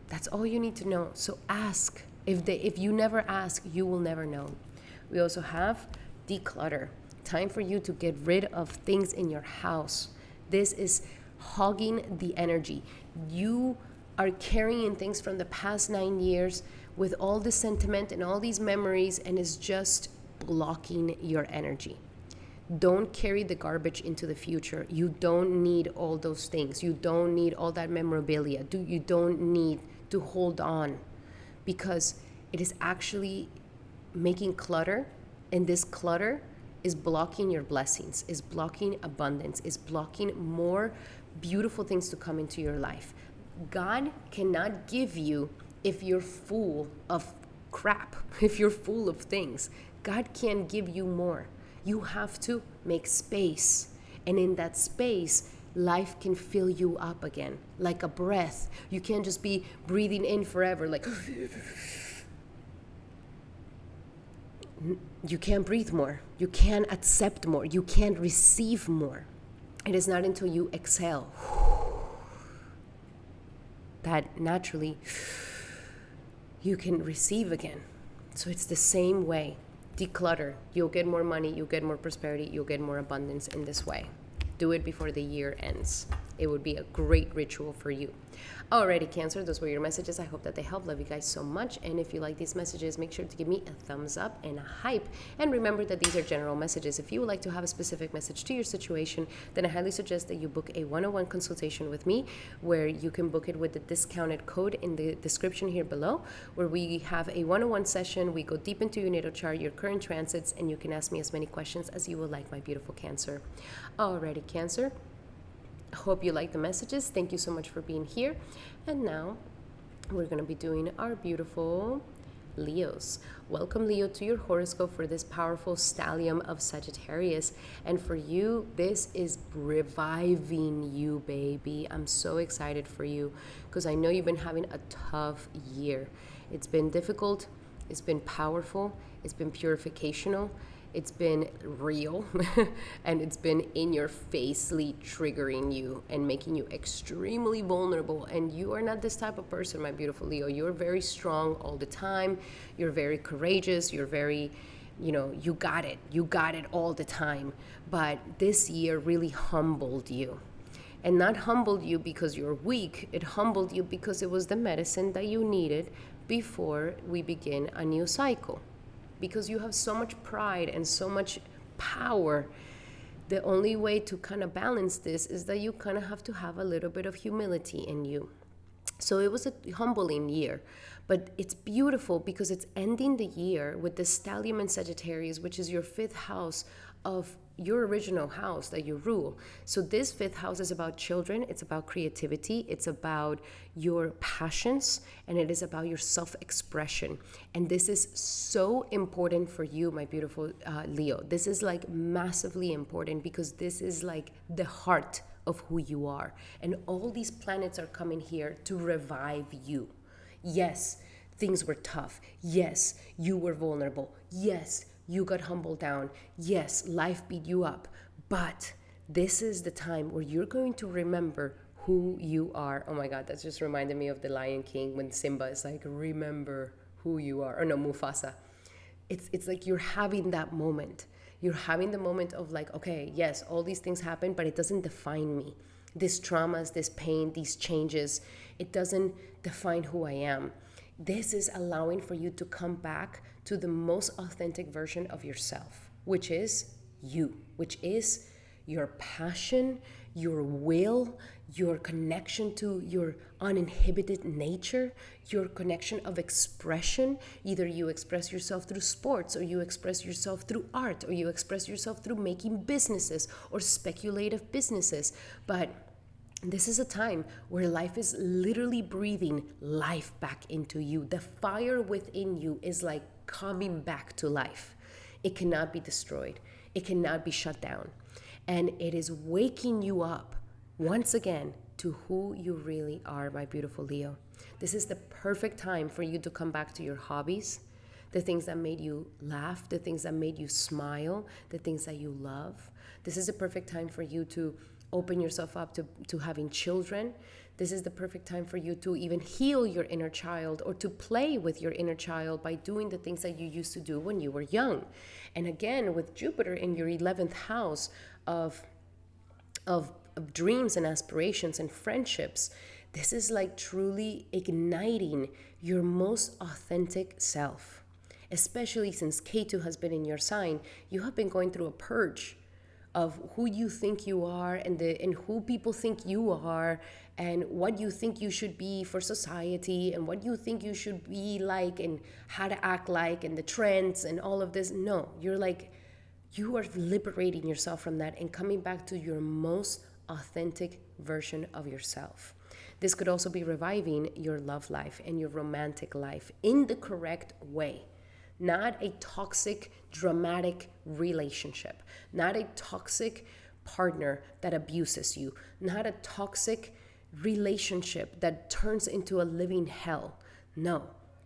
That's all you need to know. So ask. If you never ask, you will never know. We also have declutter. Time for you to get rid of things in your house. This is hogging the energy. You are carrying things from the past 9 years with all this sentiment and all these memories, and is just blocking your energy. Don't carry the garbage into the future. You don't need all those things. You don't need all that memorabilia. You don't need to hold on, because it is actually making clutter, and this clutter is blocking your blessings, is blocking abundance, is blocking more beautiful things to come into your life. God cannot give you if you're full of crap, if you're full of things. God can't give you more. You have to make space. And in that space, life can fill you up again, like a breath. You can't just be breathing in forever, like, you can't breathe more. You can't accept more. You can't receive more. It is not until you exhale that naturally you can receive again. So it's the same way. Declutter. You'll get more money. You'll get more prosperity. You'll get more abundance in this way. Do it before the year ends. it would be a great ritual for you. Alrighty, Cancer, those were your messages. I hope that they help. Love you guys so much. And if you like these messages, make sure to give me a thumbs up and a hype. And remember that these are general messages. If you would like to have a specific message to your situation, then I highly suggest that you book a one-on-one consultation with me, where you can book it with the discounted code in the description here below, where we have a one-on-one session. We go deep into your natal chart, your current transits, and you can ask me as many questions as you would like, my beautiful Cancer. Alrighty, Cancer. Hope you like the messages. Thank you so much for being here. And now we're going to be doing our beautiful Leos. Welcome, Leo, to your horoscope for this powerful Stallium of Sagittarius. And for you, this is reviving you, baby. I'm so excited for you because I know you've been having a tough year. It's been difficult. It's been powerful. It's been purificational. It's been real, and it's been in your facely triggering you and making you extremely vulnerable. And you are not this type of person, my beautiful Leo. You're very strong all the time. You're very courageous. You're very, you got it. You got it all the time. But this year really humbled you. And not humbled you because you're weak. It humbled you because it was the medicine that you needed before we begin a new cycle. Because you have so much pride and so much power, the only way to kind of balance this is that you kind of have to have a little bit of humility in you. So it was a humbling year, but it's beautiful because it's ending the year with the Stallium and Sagittarius, which is your 5th house of your original house that you rule. So this 5th house is about children, it's about creativity, it's about your passions, and it is about your self-expression. And this is so important for you, my beautiful Leo. This is like massively important because this is like the heart of who you are. And all these planets are coming here to revive you. Yes, things were tough. Yes, you were vulnerable. Yes, you got humbled down. Yes, life beat you up. But this is the time where you're going to remember who you are. Oh my God, that just reminded me of the Lion King when Simba is like, remember who you are. Or no, Mufasa. It's like you're having that moment. You're having the moment of like, okay, yes, all these things happen, but it doesn't define me. These traumas, this pain, these changes, it doesn't define who I am. This is allowing for you to come back to the most authentic version of yourself, which is you, which is your passion, your will, your connection to your uninhibited nature, your connection of expression. Either you express yourself through sports, or you express yourself through art, or you express yourself through making businesses or speculative businesses. But this is a time where life is literally breathing life back into you. The fire within you is like coming back to life. It cannot be destroyed. It cannot be shut down. And it is waking you up once again to who you really are, my beautiful Leo. This is the perfect time for you to come back to your hobbies, the things that made you laugh, the things that made you smile, the things that you love. This is the perfect time for you to open yourself up to having children. This is the perfect time for you to even heal your inner child, or to play with your inner child by doing the things that you used to do when you were young. And again, with Jupiter in your 11th house of dreams and aspirations and friendships, this is like truly igniting your most authentic self. Especially since Ketu has been in your sign, you have been going through a purge of who you think you are, and who people think you are, and what you think you should be for society, and what you think you should be like, and how to act like, and the trends and all of this. No, you are liberating yourself from that and coming back to your most authentic version of yourself. This could also be reviving your love life and your romantic life in the correct way. Not a toxic, dramatic relationship. Not a toxic partner that abuses you. Not a toxic relationship that turns into a living hell. No,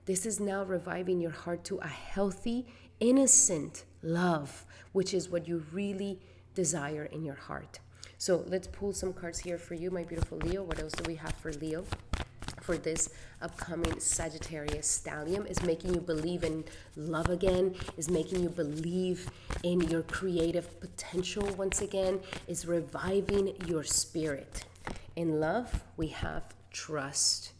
this is now reviving your heart to a healthy, innocent love, which is what you really desire in your heart. So let's pull some cards here for you, my beautiful Leo. What else do we have for Leo? For this upcoming Sagittarius Stallium is making you believe in love again, is making you believe in your creative potential once again, is reviving your spirit. In love, we have trust.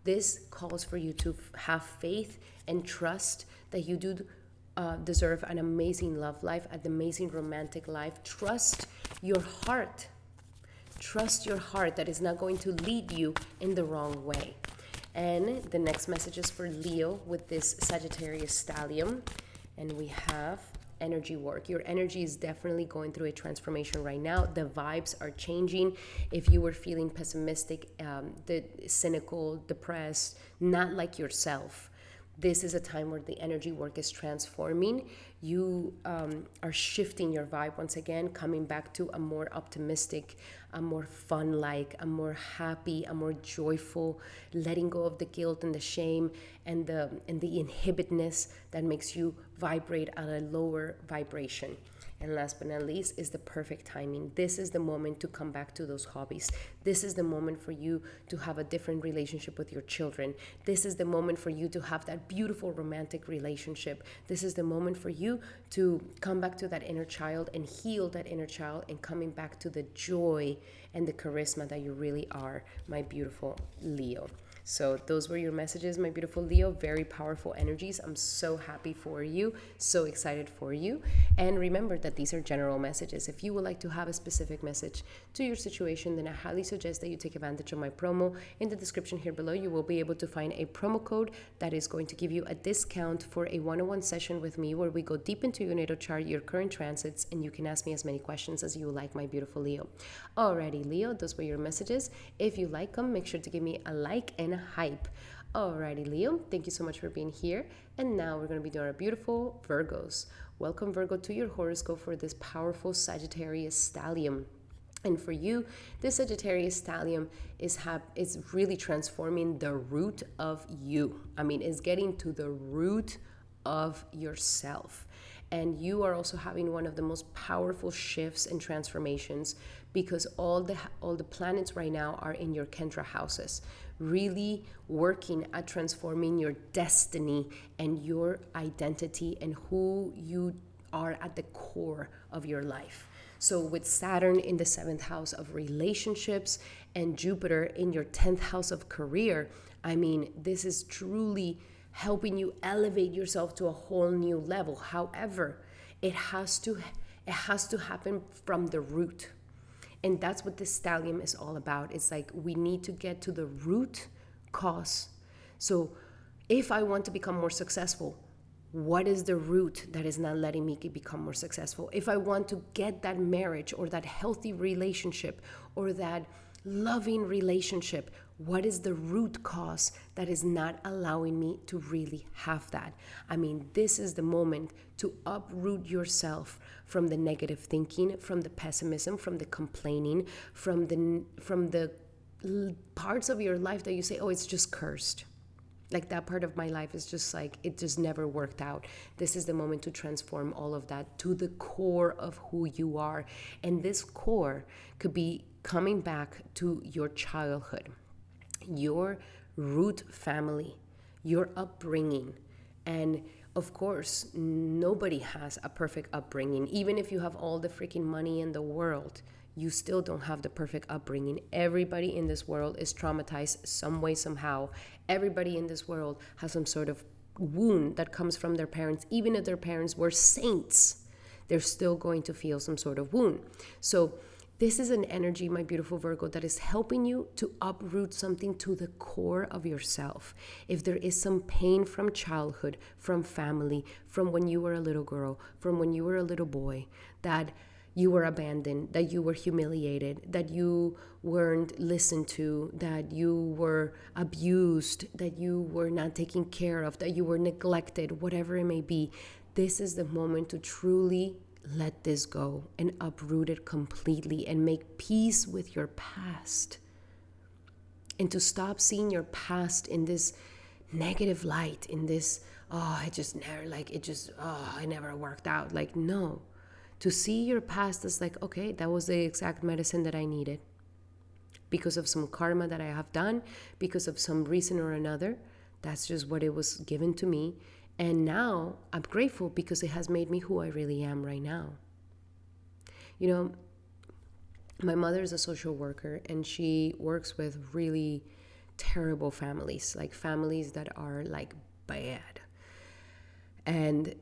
This calls for you to have faith and trust that you do deserve an amazing love life, an amazing romantic life. Trust your heart. Trust your heart that is not going to lead you in the wrong way. And the next message is for Leo with this Sagittarius Stallium. And we have energy work. Your energy is definitely going through a transformation right now. The vibes are changing. If you were feeling pessimistic, cynical, depressed, not like yourself, this is a time where the energy work is transforming. You are shifting your vibe once again, coming back to a more optimistic, a more fun-like, a more happy, a more joyful, letting go of the guilt and the shame and the inhibitedness that makes you vibrate at a lower vibration. And last but not least is the perfect timing. This is the moment to come back to those hobbies. This is the moment for you to have a different relationship with your children. This is the moment for you to have that beautiful romantic relationship. This is the moment for you to come back to that inner child and heal that inner child and coming back to the joy and the charisma that you really are, my beautiful Leo. So those were your messages, my beautiful Leo. Very powerful energies. I'm so happy for you, so excited for you. And remember that these are general messages. If you would like to have a specific message to your situation, then I highly suggest that you take advantage of my promo. In the description here below, you will be able to find a promo code that is going to give you a discount for a one-on-one session with me where we go deep into your natal chart, your current transits, and you can ask me as many questions as you would like, my beautiful Leo. Alrighty, Leo, those were your messages. If you like them, make sure to give me a like and a hype. Alrighty, Leo, thank you so much for being here. And now we're going to be doing our beautiful Virgos. Welcome, Virgo, to your horoscope for this powerful Sagittarius Stallium. And for you, this Sagittarius Stallium is really transforming the root of you. I mean, it's getting to the root of yourself. And you are also having one of the most powerful shifts and transformations because all the planets right now are in your Kendra houses, really working at transforming your destiny and your identity and who you are at the core of your life. So with Saturn in the 7th house of relationships and Jupiter in your 10th house of career, I mean, this is truly helping you elevate yourself to a whole new level. However, it has to happen from the root. And that's what this Stallium is all about. It's like we need to get to the root cause. So if I want to become more successful, what is the root that is not letting me become more successful? If I want to get that marriage or that healthy relationship or that loving relationship, what is the root cause that is not allowing me to really have that? I mean, this is the moment to uproot yourself from the negative thinking, from the pessimism, from the complaining, from the parts of your life that you say, oh, it's just cursed. Like that part of my life is just like, it just never worked out. This is the moment to transform all of that to the core of who you are. And this core could be coming back to your childhood, your root family, your upbringing. And of course, nobody has a perfect upbringing. Even if you have all the freaking money in the world, you still don't have the perfect upbringing. Everybody in this world is traumatized some way, somehow. Everybody in this world has some sort of wound that comes from their parents. Even if their parents were saints, they're still going to feel some sort of wound. So this is an energy, my beautiful Virgo, that is helping you to uproot something to the core of yourself. If there is some pain from childhood, from family, from when you were a little girl, from when you were a little boy, that you were abandoned, that you were humiliated, that you weren't listened to, that you were abused, that you were not taken care of, that you were neglected, whatever it may be, this is the moment to truly let this go and uproot it completely and make peace with your past. And to stop seeing your past in this negative light, in this, it never worked out. Like, no. To see your past as like, okay, that was the exact medicine that I needed because of some karma that I have done, because of some reason or another. That's just what it was given to me. And now I'm grateful because it has made me who I really am right now. You know, My mother is a social worker, and she works with really terrible families, like families that are like bad. And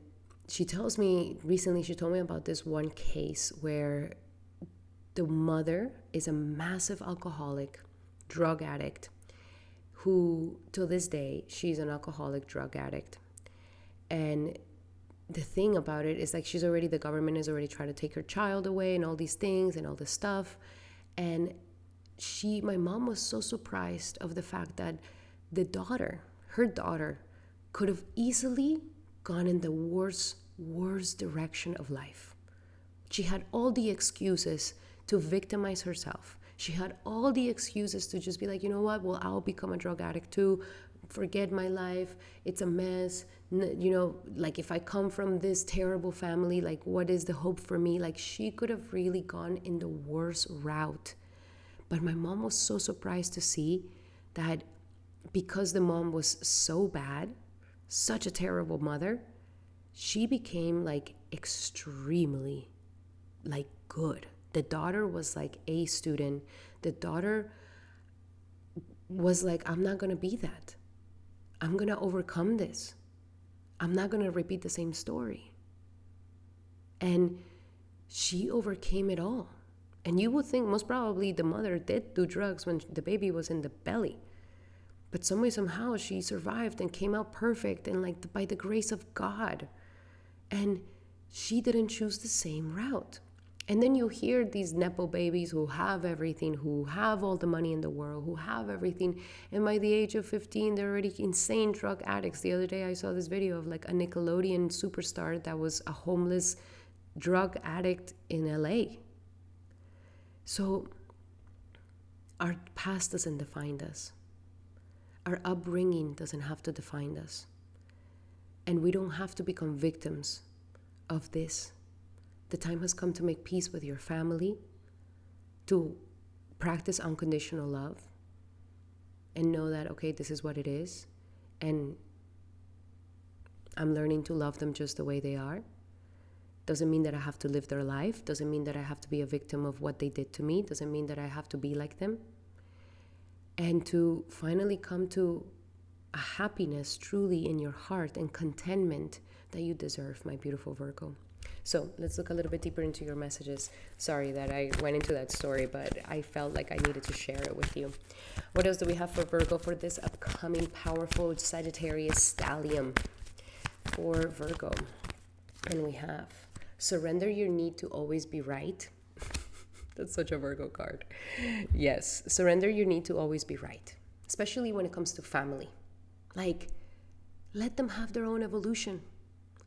she told me about this one case where the mother is a massive alcoholic, drug addict, who till this day, she's an alcoholic drug addict. And the thing about it is, like, the government is already trying to take her child away and all these things and all this stuff. And my mom was so surprised of the fact that her daughter could have easily gone in the worst direction of life. She had all the excuses to victimize herself. She had all the excuses to just be like, you know what, well, I'll become a drug addict too. Forget my life. It's a mess. Like, if I come from this terrible family, like, what is the hope for me? Like, she could have really gone in the worst route. But my mom was so surprised to see that because the mom was so bad, such a terrible mother, she became like extremely like good. The daughter was like a student. The daughter was like, I'm not going to be that. I'm going to overcome this. I'm not going to repeat the same story. And she overcame it all. And you would think most probably the mother did do drugs when the baby was in the belly. But some way, somehow, she survived and came out perfect, and like by the grace of God. And she didn't choose the same route. And then you hear these Nepo babies who have everything, who have all the money in the world, who have everything. And by the age of 15, they're already insane drug addicts. The other day I saw this video of like a Nickelodeon superstar that was a homeless drug addict in LA. So our past doesn't define us. Our upbringing doesn't have to define us. And we don't have to become victims of this. The time has come to make peace with your family, to practice unconditional love, and know that, okay, this is what it is, and I'm learning to love them just the way they are. Doesn't mean that I have to live their life. Doesn't mean that I have to be a victim of what they did to me. Doesn't mean that I have to be like them. And to finally come to a happiness truly in your heart and contentment that you deserve, my beautiful Virgo. So let's look a little bit deeper into your messages. Sorry that I went into that story, but I felt like I needed to share it with you. What else do we have for Virgo for this upcoming powerful Sagittarius Stallium for Virgo? And we have surrender your need to always be right. That's such a Virgo card. Yes, surrender your need to always be right, especially when it comes to family. Like, let them have their own evolution.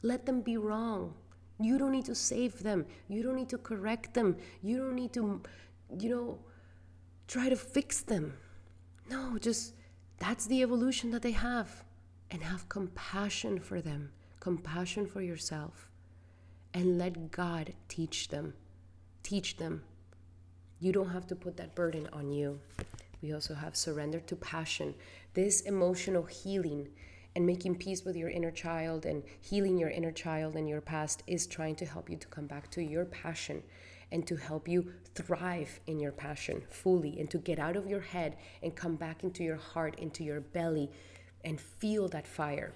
Let them be wrong. You don't need to save them. You don't need to correct them. You don't need to, try to fix them. No, just that's the evolution that they have. And have compassion for them, compassion for yourself. And let God teach them. Teach them. You don't have to put that burden on you. We also have surrender to passion. This emotional healing and making peace with your inner child and healing your inner child and your past is trying to help you to come back to your passion and to help you thrive in your passion fully, and to get out of your head and come back into your heart, into your belly, and feel that fire.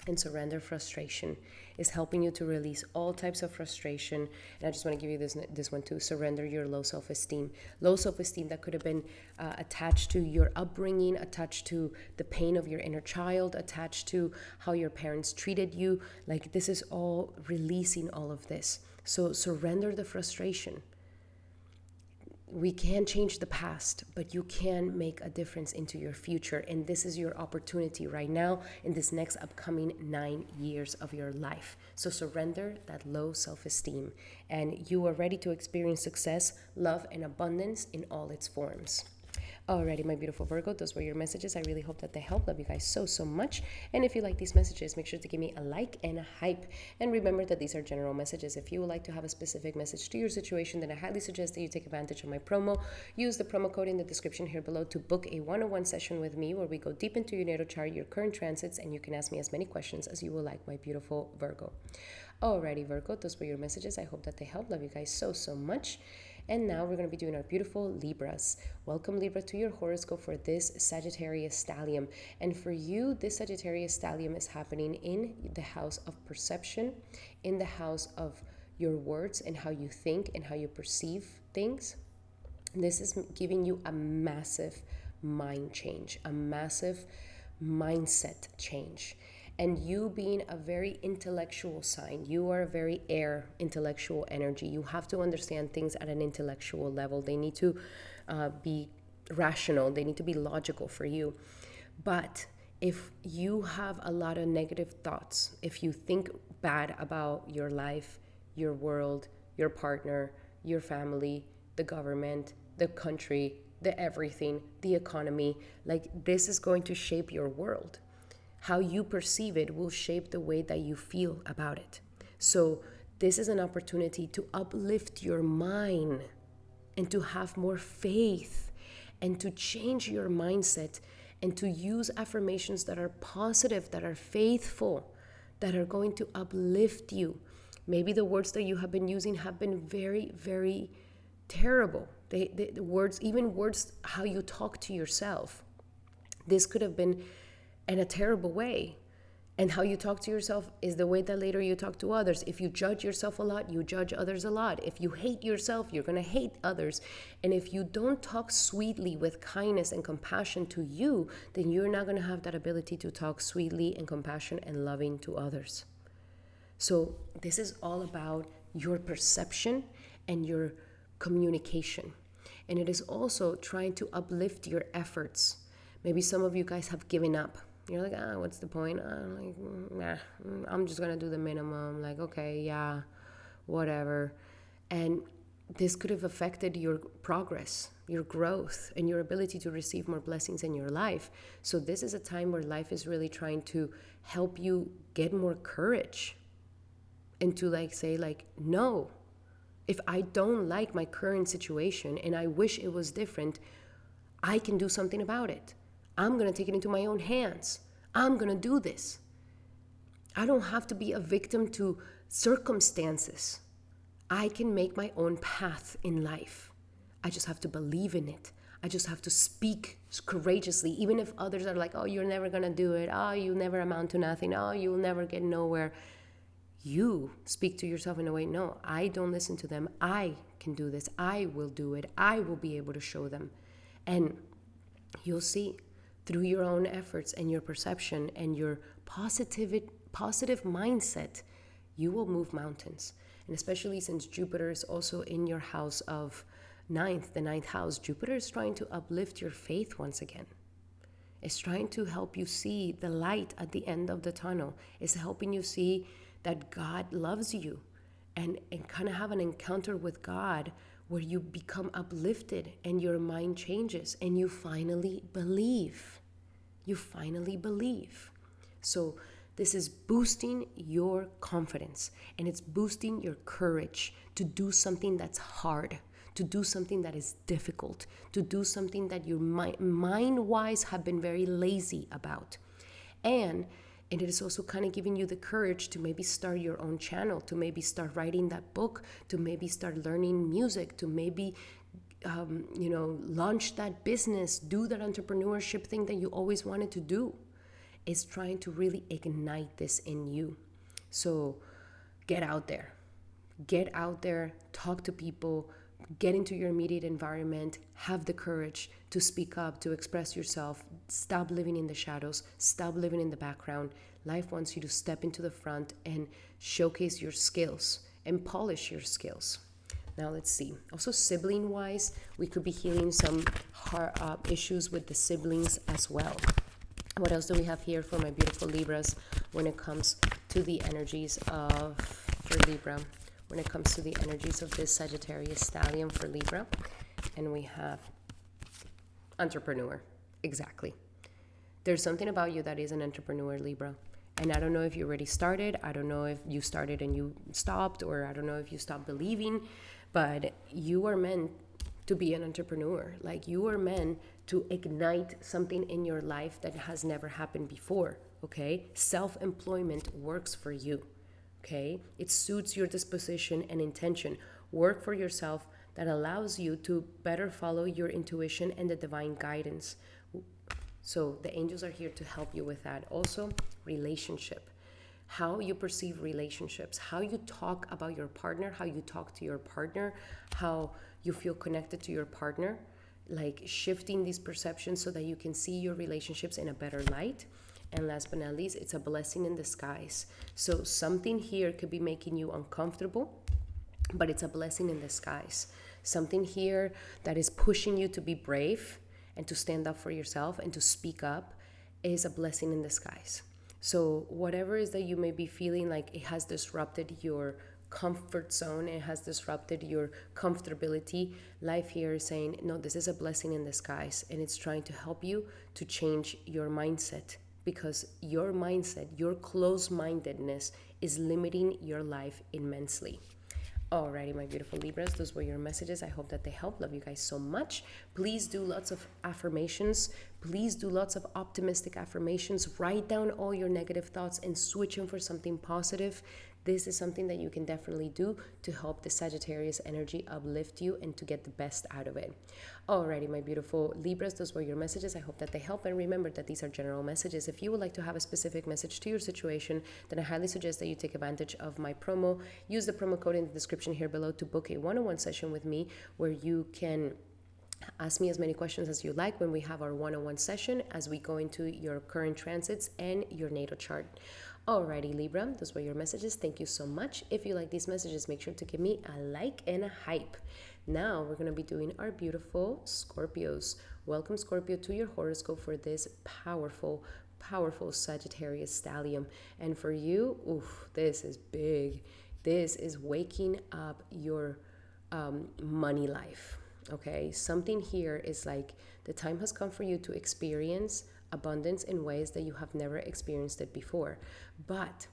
And surrender frustration is helping you to release all types of frustration. And I just want to give you this one too. Surrender your low self-esteem. Low self-esteem that could have been attached to your upbringing, attached to the pain of your inner child, attached to how your parents treated you. Like, this is all releasing all of this. So surrender the frustration. We can't change the past, but you can make a difference into your future. And this is your opportunity right now in this next upcoming 9 years of your life. So surrender that low self-esteem, and you are ready to experience success, love, and abundance in all its forms. Alrighty, my beautiful Virgo, those were your messages. I really hope that they help. Love you guys so, so much. And if you like these messages, make sure to give me a like and a hype. And remember that these are general messages. If you would like to have a specific message to your situation, then I highly suggest that you take advantage of my promo. Use the promo code in the description here below to book a one-on-one session with me where we go deep into your natal chart, your current transits, and you can ask me as many questions as you will like, my beautiful Virgo. Alrighty, Virgo, those were your messages. I hope that they help. Love you guys so, so much. And now we're going to be doing our beautiful Libras. Welcome, Libra, to your horoscope for this Sagittarius Stallium. And for you, this Sagittarius Stallium is happening in the house of perception, in the house of your words and how you think and how you perceive things. This is giving you a massive mind change, a massive mindset change. And you being a very intellectual sign, you are a very air intellectual energy. You have to understand things at an intellectual level. They need to be rational, they need to be logical for you. But if you have a lot of negative thoughts, if you think bad about your life, your world, your partner, your family, the government, the country, the everything, the economy, like this is going to shape your world. How you perceive it will shape the way that you feel about it. So this is an opportunity to uplift your mind and to have more faith and to change your mindset and to use affirmations that are positive, that are faithful, that are going to uplift you. Maybe the words that you have been using have been very, very terrible. The words, even words, how you talk to yourself. This could have been in a terrible way. And how you talk to yourself is the way that later you talk to others. If you judge yourself a lot, you judge others a lot. If you hate yourself, you're going to hate others. And if you don't talk sweetly with kindness and compassion to you, then you're not going to have that ability to talk sweetly and compassion and loving to others. So this is all about your perception and your communication. And it is also trying to uplift your efforts. Maybe some of you guys have given up. You're like, what's the point? I'm just going to do the minimum. Like, okay, yeah, whatever. And this could have affected your progress, your growth, and your ability to receive more blessings in your life. So this is a time where life is really trying to help you get more courage and to say no. If I don't like my current situation and I wish it was different, I can do something about it. I'm going to take it into my own hands. I'm going to do this. I don't have to be a victim to circumstances. I can make my own path in life. I just have to believe in it. I just have to speak courageously, even if others are like, oh, you're never going to do it. Oh, you'll never amount to nothing. Oh, you'll never get nowhere. You speak to yourself in a way, no, I don't listen to them. I can do this. I will do it. I will be able to show them. And you'll see through your own efforts and your perception and your positive mindset, you will move mountains. And especially since Jupiter is also in your house of the ninth house, Jupiter is trying to uplift your faith once again. It's trying to help you see the light at the end of the tunnel. It's helping you see that God loves you and kind of have an encounter with God where you become uplifted and your mind changes and you finally believe. You finally believe. So this is boosting your confidence and it's boosting your courage to do something that's hard, to do something that is difficult, to do something that your mind-wise have been very lazy about. And it is also kind of giving you the courage to maybe start your own channel, to maybe start writing that book, to maybe start learning music, to maybe, launch that business, do that entrepreneurship thing that you always wanted to do. It's trying to really ignite this in you. So get out there, talk to people, get into your immediate environment, have the courage to speak up, to express yourself, stop living in the shadows, stop living in the background. Life wants you to step into the front and showcase your skills and polish your skills. Now let's see. Also sibling-wise, we could be healing some issues with the siblings as well. What else do we have here for my beautiful Libras when it comes to the energies for Libra? When it comes to the energies of this Sagittarius Stallium for Libra. And we have entrepreneur. Exactly. There's something about you that is an entrepreneur, Libra. And I don't know if you already started. I don't know if you started and you stopped, or I don't know if you stopped believing, but you are meant to be an entrepreneur. Like you are meant to ignite something in your life that has never happened before. Okay? Self-employment works for you. Okay? It suits your disposition and intention. Work for yourself. that allows you to better follow your intuition and the divine guidance. So the angels are here to help you with that. Also, relationship. How you perceive relationships, how you talk about your partner, how you talk to your partner, how you feel connected to your partner, like shifting these perceptions so that you can see your relationships in a better light. And last but not least, it's a blessing in disguise. So something here could be making you uncomfortable, but it's a blessing in disguise. Something here that is pushing you to be brave and to stand up for yourself and to speak up is a blessing in disguise. So whatever is that you may be feeling like it has disrupted your comfort zone, it has disrupted your comfortability, life here is saying, no, this is a blessing in disguise, and it's trying to help you to change your mindset, because your mindset, your closed-mindedness is limiting your life immensely. Alrighty, my beautiful Libras, those were your messages. I hope that they help. Love you guys so much. Please do lots of affirmations. Please do lots of optimistic affirmations. Write down all your negative thoughts and switch them for something positive. This is something that you can definitely do to help the Sagittarius energy uplift you and to get the best out of it. Alrighty, my beautiful Libras, those were your messages. I hope that they help. And remember that these are general messages. If you would like to have a specific message to your situation, then I highly suggest that you take advantage of my promo. Use the promo code in the description here below to book a one-on-one session with me where you can ask me as many questions as you like when we have our one-on-one session as we go into your current transits and your natal chart. Alrighty, Libra, those were your messages. Thank you so much. If you like these messages, make sure to give me a like and a hype. Now we're going to be doing our beautiful Scorpios. Welcome, Scorpio, to your horoscope for this powerful, powerful Sagittarius Stallium. And for you, oof, this is big. This is waking up your money life. Okay, something here is like the time has come for you to experience abundance in ways that you have never experienced it before. But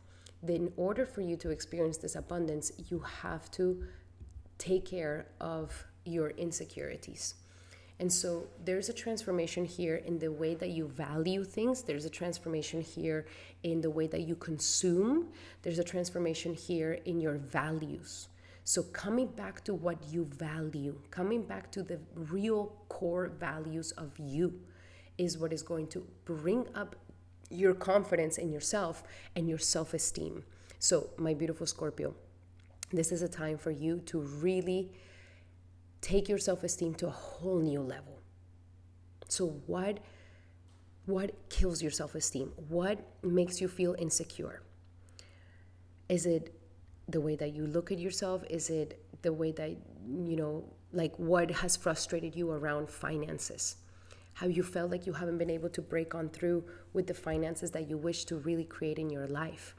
in order for you to experience this abundance, you have to take care of your insecurities. And so there's a transformation here in the way that you value things. There's a transformation here in the way that you consume. There's a transformation here in your values. So coming back to what you value, coming back to the real core values of you is what is going to bring up your confidence in yourself and your self-esteem. So my beautiful Scorpio, this is a time for you to really take your self-esteem to a whole new level. So what kills your self-esteem? What makes you feel insecure? Is it the way that you look at yourself? Is it the way that, like what has frustrated you around finances? Have you felt like you haven't been able to break on through with the finances that you wish to really create in your life?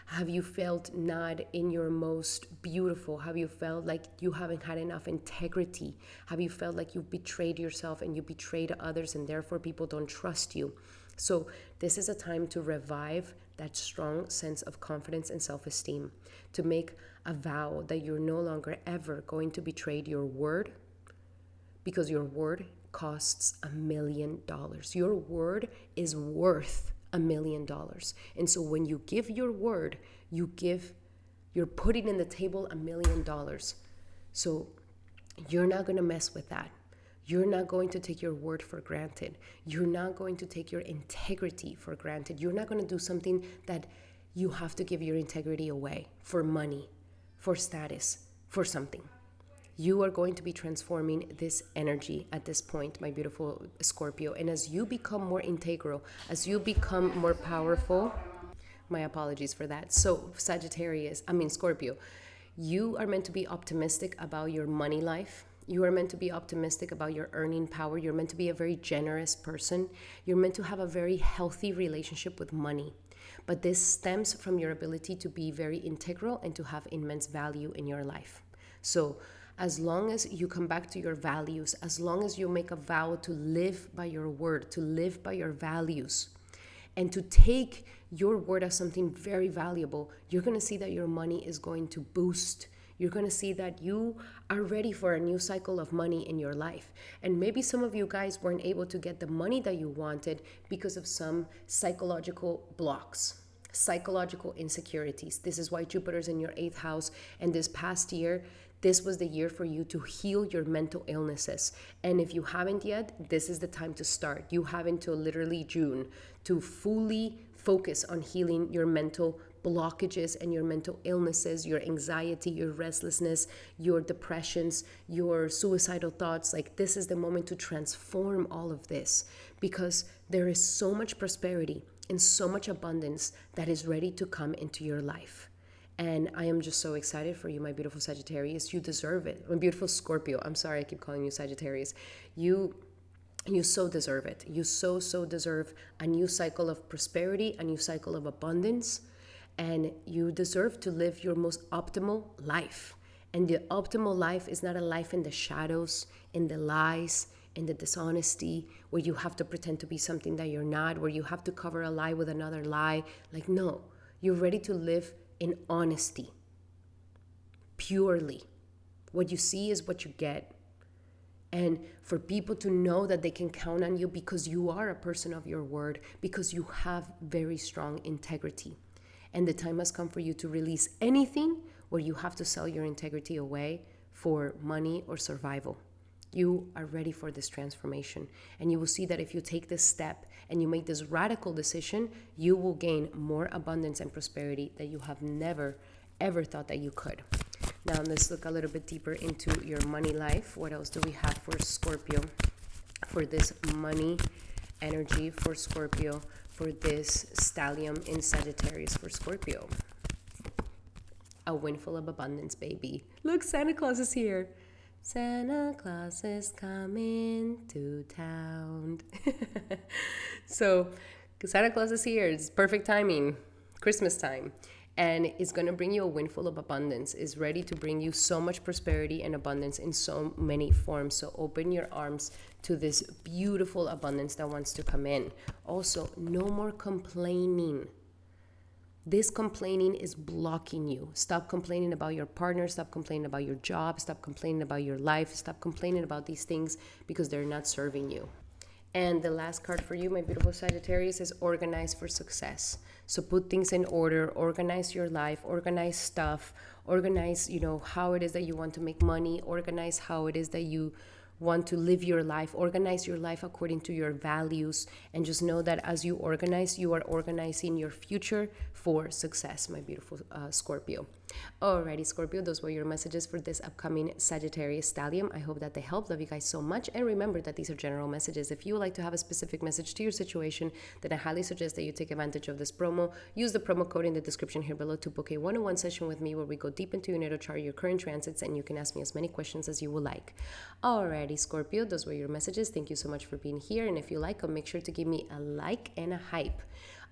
Have you felt not in your most beautiful? Have you felt like you haven't had enough integrity? Have you felt like you've betrayed yourself and you betrayed others and therefore people don't trust you? So this is a time to revive that strong sense of confidence and self-esteem, to make a vow that you're no longer ever going to betray your word, because your word costs $1 million. Your word is worth $1 million. And so when you give your word, you're putting in the table $1 million. So you're not going to mess with that. You're not going to take your word for granted. You're not going to take your integrity for granted. You're not going to do something that you have to give your integrity away for money, for status, for something. You are going to be transforming this energy at this point, my beautiful Scorpio. And as you become more integral, as you become more powerful, my apologies for that. So Scorpio, you are meant to be optimistic about your money life. You are meant to be optimistic about your earning power. You're meant to be a very generous person. You're meant to have a very healthy relationship with money. But this stems from your ability to be very integral and to have immense value in your life. So as long as you come back to your values, as long as you make a vow to live by your word, to live by your values, and to take your word as something very valuable, you're going to see that your money is going to boost. You're going to see that you are ready for a new cycle of money in your life. And maybe some of you guys weren't able to get the money that you wanted because of some psychological blocks, psychological insecurities. This is why Jupiter's in your 8th house. And this past year, This was the year for you to heal your mental illnesses. And if you haven't yet, this is the time to start. You have until literally June to fully focus on healing your mental blockages and your mental illnesses, your anxiety, your restlessness, your depressions, your suicidal thoughts. Like, this is the moment to transform all of this, because there is so much prosperity and so much abundance that is ready to come into your life. And I am just so excited for you, my beautiful Sagittarius. You deserve it. My beautiful Scorpio. I'm sorry I keep calling you Sagittarius. You so deserve it. You so deserve a new cycle of prosperity, a new cycle of abundance, and you deserve to live your most optimal life. And the optimal life is not a life in the shadows, in the lies, in the dishonesty, where you have to pretend to be something that you're not, where you have to cover a lie with another lie. Like, no, you're ready to live in honesty, purely. What you see is what you get. And for people to know that they can count on you because you are a person of your word, because you have very strong integrity. And the time has come for you to release anything where you have to sell your integrity away for money or survival. You are ready for this transformation. And you will see that if you take this step and you make this radical decision, you will gain more abundance and prosperity that you have never, ever thought that you could. Now, let's look a little bit deeper into your money life. What else do we have for Scorpio? For this money energy for Scorpio, for this Stallium in Sagittarius for Scorpio. A windfall of abundance, baby. Look, Santa Claus is here. Santa Claus is coming to town. So, Santa Claus is here. It's perfect timing. Christmas time. And it's going to bring you a windfall of abundance. It's ready to bring you so much prosperity and abundance in so many forms. So open your arms to this beautiful abundance that wants to come in. Also, no more complaining. This complaining is blocking you. Stop complaining about your partner. Stop complaining about your job. Stop complaining about your life. Stop complaining about these things because they're not serving you. And the last card for you, my beautiful Sagittarius, is organize for success. So put things in order, organize your life, organize stuff, organize, how it is that you want to make money, organize how it is that you want to live your life, organize your life according to your values, and just know that as you organize, you are organizing your future for success, my beautiful Scorpio. Alrighty, Scorpio, those were your messages for this upcoming Sagittarius Stallium. I hope that they help. Love you guys so much. And remember that these are general messages. If you would like to have a specific message to your situation, then I highly suggest that you take advantage of this promo. Use the promo code in the description here below to book a one-on-one session with me where we go deep into your natal chart, your current transits, and you can ask me as many questions as you would like. Alrighty, Scorpio, those were your messages. Thank you so much for being here. And if you like them, make sure to give me a like and a hype.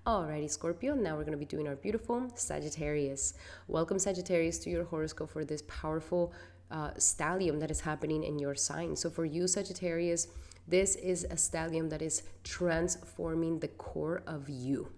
Alrighty, Scorpio, now we're going to be doing our beautiful Sagittarius. Welcome, Sagittarius, to your horoscope for this powerful stellium that is happening in your sign. So for you, Sagittarius, this is a stellium that is transforming the core of you.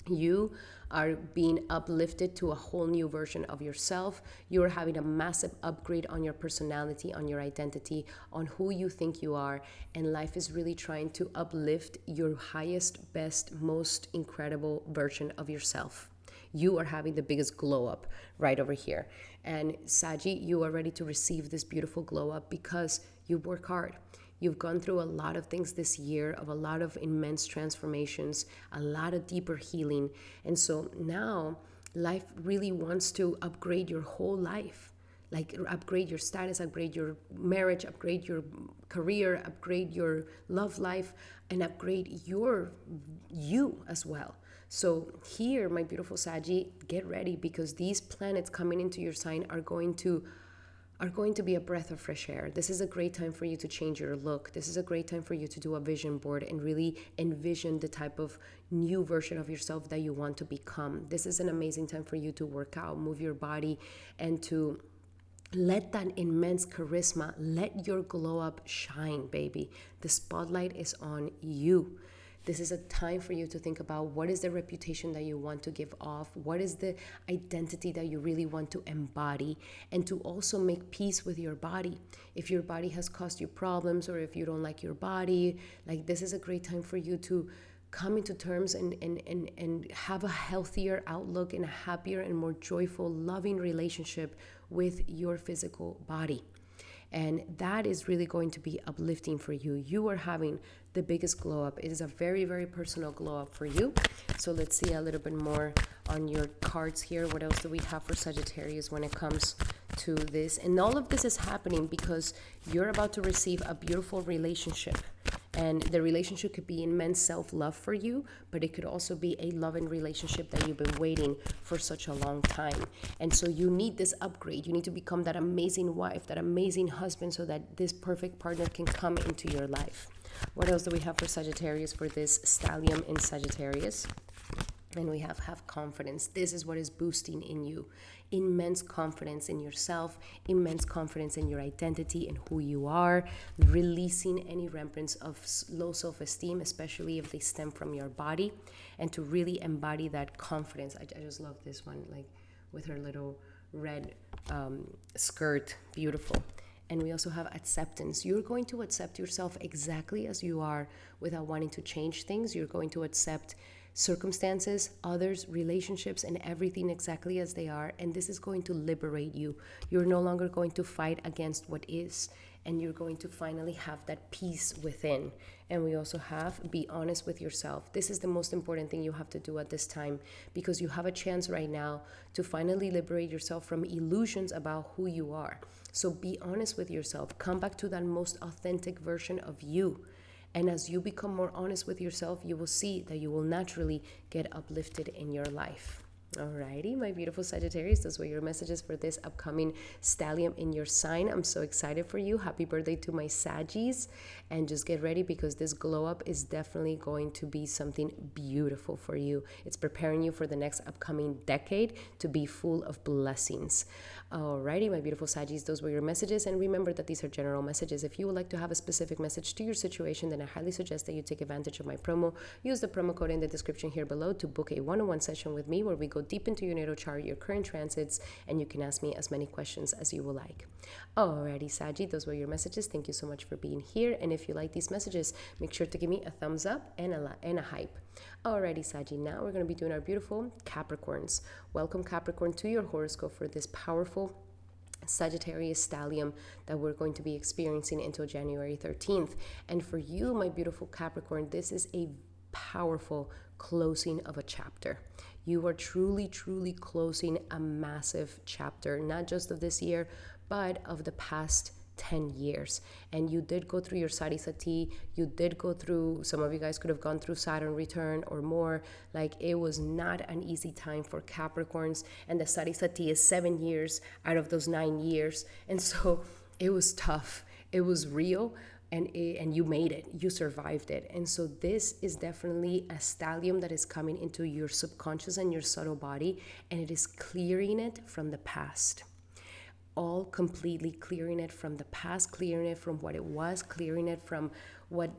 You are being uplifted to a whole new version of yourself. You are having a massive upgrade on your personality, on your identity, on who you think you are. And life is really trying to uplift your highest, best, most incredible version of yourself. You are having the biggest glow up right over here. And Saggy, you are ready to receive this beautiful glow up because you work hard. You've gone through a lot of things this year, of a lot of immense transformations, a lot of deeper healing. And so now life really wants to upgrade your whole life. Like upgrade your status, upgrade your marriage, upgrade your career, upgrade your love life, and upgrade you as well. So here, my beautiful Saggy, get ready because these planets coming into your sign are going to be a breath of fresh air. This is a great time for you to change your look. This is a great time for you to do a vision board and really envision the type of new version of yourself that you want to become. This is an amazing time for you to work out, move your body, and to let that immense charisma, let your glow up shine, baby. The spotlight is on you. This is a time for you to think about what is the reputation that you want to give off, what is the identity that you really want to embody, and to also make peace with your body. If your body has caused you problems or if you don't like your body, like this is a great time for you to come into terms and have a healthier outlook and a happier and more joyful, loving relationship with your physical body. And that is really going to be uplifting for you. You are having the biggest glow up. It is a very, very personal glow up for you. So let's see a little bit more on your cards here. What else do we have for Sagittarius when it comes to this? And all of this is happening because you're about to receive a beautiful relationship. And the relationship could be immense self-love for you, but it could also be a loving relationship that you've been waiting for such a long time. And so you need this upgrade. You need to become that amazing wife, that amazing husband, so that this perfect partner can come into your life. What else do we have for Sagittarius for this Stallium in Sagittarius? And we have confidence. This is what is boosting in you. Immense confidence in yourself, immense confidence in your identity and who you are, releasing any remnants of low self-esteem, especially if they stem from your body, and to really embody that confidence. I just love this one, like with her little red skirt, beautiful. And we also have acceptance. You're going to accept yourself exactly as you are without wanting to change things. You're going to accept circumstances, others, relationships, and everything exactly as they are. And this is going to liberate you. You're no longer going to fight against what is, and you're going to finally have that peace within. And we also have be honest with yourself. This is the most important thing you have to do at this time, because you have a chance right now to finally liberate yourself from illusions about who you are. So be honest with yourself. Come back to that most authentic version of you. And as you become more honest with yourself, you will see that you will naturally get uplifted in your life. Alrighty, my beautiful Sagittarius, those were your messages for this upcoming Stallium in your sign. I'm so excited for you. Happy birthday to my Saggies. And just get ready, because this glow up is definitely going to be something beautiful for you. It's preparing you for the next upcoming decade to be full of blessings. Alrighty, my beautiful Saggies, those were your messages. And remember that these are general messages. If you would like to have a specific message to your situation, then I highly suggest that you take advantage of my promo. Use the promo code in the description here below to book a one-on-one session with me, where we go deep into your natal chart, your current transits, and you can ask me as many questions as you will like. Alrighty, Saggy, those were your messages. Thank you so much for being here. And if you like these messages, make sure to give me a thumbs up and a hype. Alrighty, Saggy, now we're going to be doing our beautiful Capricorns. Welcome, Capricorn, to your horoscope for this powerful Sagittarius Stallium that we're going to be experiencing until January 13th. And for you, my beautiful Capricorn, this is a powerful closing of a chapter. You are truly, truly closing a massive chapter, not just of this year, but of the past 10 years. And you did go through your Sarisati, you did go through, some of you guys could have gone through Saturn return or more. Like, it was not an easy time for Capricorns, and the Sarisati is 7 years out of those 9 years. And so it was tough, it was real, and you made it, you survived it. And so this is definitely a Stallium that is coming into your subconscious and your subtle body, and it is clearing it from the past. All completely clearing it from the past, clearing it from what it was, clearing it from what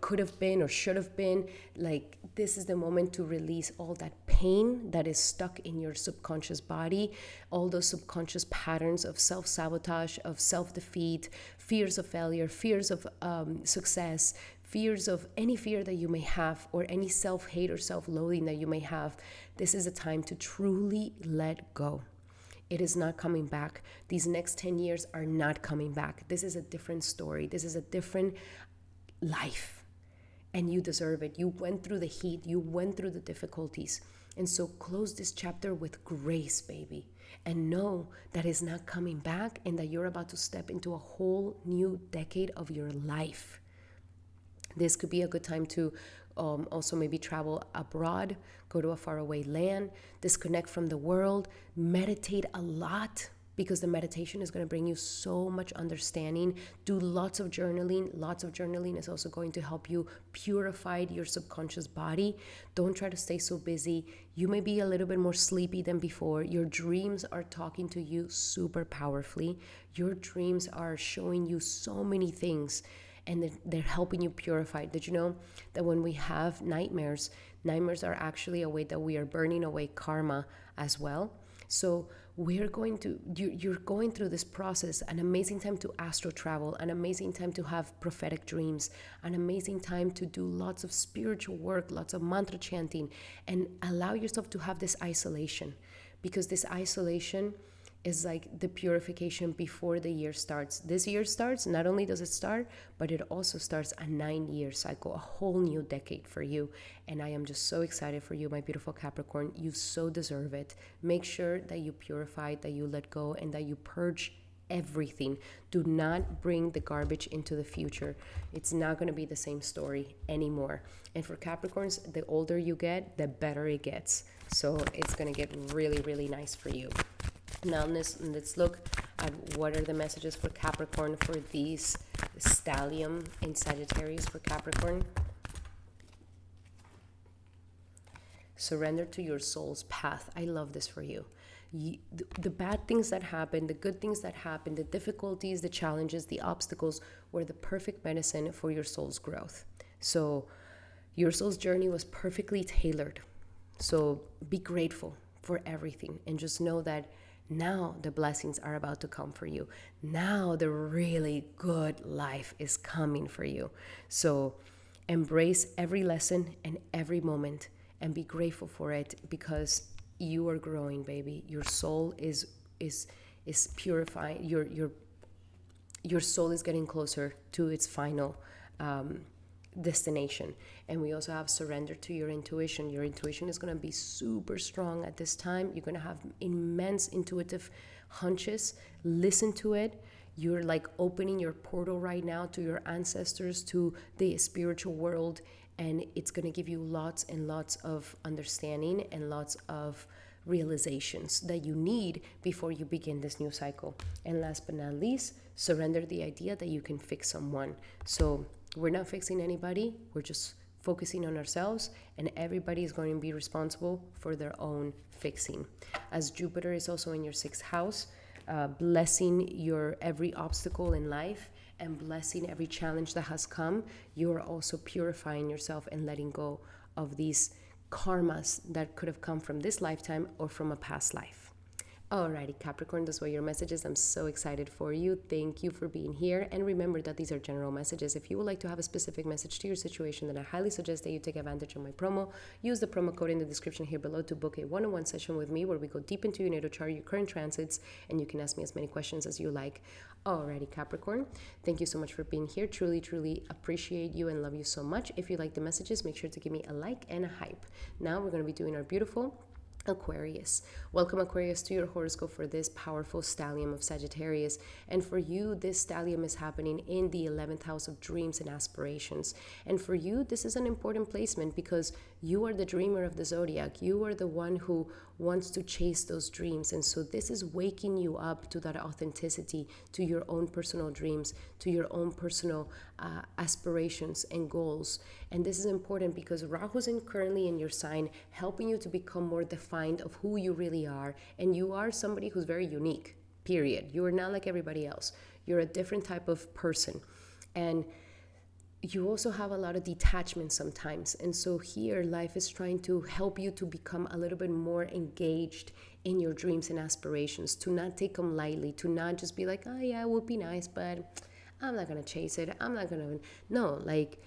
could have been or should have been. Like, this is the moment to release all that pain that is stuck in your subconscious body, all those subconscious patterns of self-sabotage, of self-defeat, fears of failure, fears of success, fears of any fear that you may have, or any self-hate or self-loathing that you may have. This is a time to truly let go. It is not coming back. These next 10 years are not coming back. This is a different story. This is a different life, and you deserve it. You went through the heat, you went through the difficulties, and so close this chapter with grace, baby, and know that it's not coming back, and that you're about to step into a whole new decade of your life. This could be a good time to also maybe travel abroad, go to a faraway land, disconnect from the world, meditate a lot, because the meditation is going to bring you so much understanding. Do lots of journaling. Lots of journaling is also going to help you purify your subconscious body. Don't try to stay so busy. You may be a little bit more sleepy than before. Your dreams are talking to you super powerfully. Your dreams are showing you so many things, and they're helping you purify. Did you know that when we have nightmares are actually a way that we are burning away karma as well? So you're going through this process, an amazing time to astro travel, an amazing time to have prophetic dreams, an amazing time to do lots of spiritual work, lots of mantra chanting, and allow yourself to have this isolation, because this isolation is like the purification before the year starts. This year starts, not only does it start, but it also starts a 9-year cycle, a whole new decade for you. And I am just so excited for you, my beautiful Capricorn. You so deserve it. Make sure that you purify, that you let go, and that you purge everything. Do not bring the garbage into the future. It's not going to be the same story anymore. And for Capricorns, the older you get, the better it gets. So it's going to get really, really nice for you. Now let's look at what are the messages for Capricorn for these Stallium and Sagittarius for Capricorn. Surrender to your soul's path. I love this for you. The bad things that happen, the good things that happen, the difficulties, the challenges, the obstacles were the perfect medicine for your soul's growth. So your soul's journey was perfectly tailored. So be grateful for everything and just know that now the blessings are about to come for you. Now the really good life is coming for you. So embrace every lesson and every moment and be grateful for it, because you are growing, baby. Your soul is purifying. Your soul is getting closer to its final destination. And we also have surrender to your intuition. Your intuition is going to be super strong at this time. You're going to have immense intuitive hunches. Listen to it. You're like opening your portal right now to your ancestors, to the spiritual world, and it's going to give you lots and lots of understanding and lots of realizations that you need before you begin this new cycle. And last but not least, surrender the idea that you can fix someone. So we're not fixing anybody. We're just focusing on ourselves, and everybody is going to be responsible for their own fixing. As Jupiter is also in your 6th house, blessing your every obstacle in life and blessing every challenge that has come, you are also purifying yourself and letting go of these karmas that could have come from this lifetime or from a past life. Alrighty, Capricorn, those were your messages. I'm so excited for you. Thank you for being here. And remember that these are general messages. If you would like to have a specific message to your situation, then I highly suggest that you take advantage of my promo. Use the promo code in the description here below to book a one-on-one session with me where we go deep into your natal chart, your current transits, and you can ask me as many questions as you like. Alrighty, Capricorn, thank you so much for being here. Truly, truly appreciate you and love you so much. If you like the messages, make sure to give me a like and a hype. Now we're going to be doing our beautiful Aquarius. Welcome, Aquarius, to your horoscope for this powerful stellium of Sagittarius. And for you, this stellium is happening in the 11th house of dreams and aspirations. And for you, this is an important placement because you are the dreamer of the zodiac. You are the one who wants to chase those dreams. And so this is waking you up to that authenticity, to your own personal dreams, to your own personal aspirations and goals. And this is important because Rahu's currently in your sign, helping you to become more defined of who you really are. And you are somebody who's very unique, period. You are not like everybody else. You're a different type of person. And you also have a lot of detachment sometimes. And so here, life is trying to help you to become a little bit more engaged in your dreams and aspirations, to not take them lightly, to not just be like, oh yeah, it would be nice, but I'm not going to chase it. I'm not going to, no, like,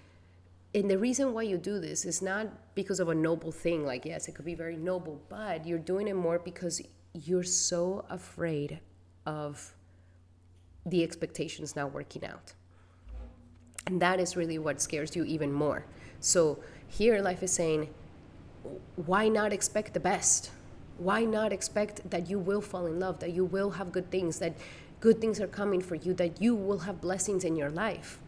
and the reason why you do this is not because of a noble thing. Like, yes, it could be very noble, but you're doing it more because you're so afraid of the expectations not working out. And that is really what scares you even more. So here life is saying, why not expect the best? Why not expect that you will fall in love, that you will have good things, that good things are coming for you, that you will have blessings in your life?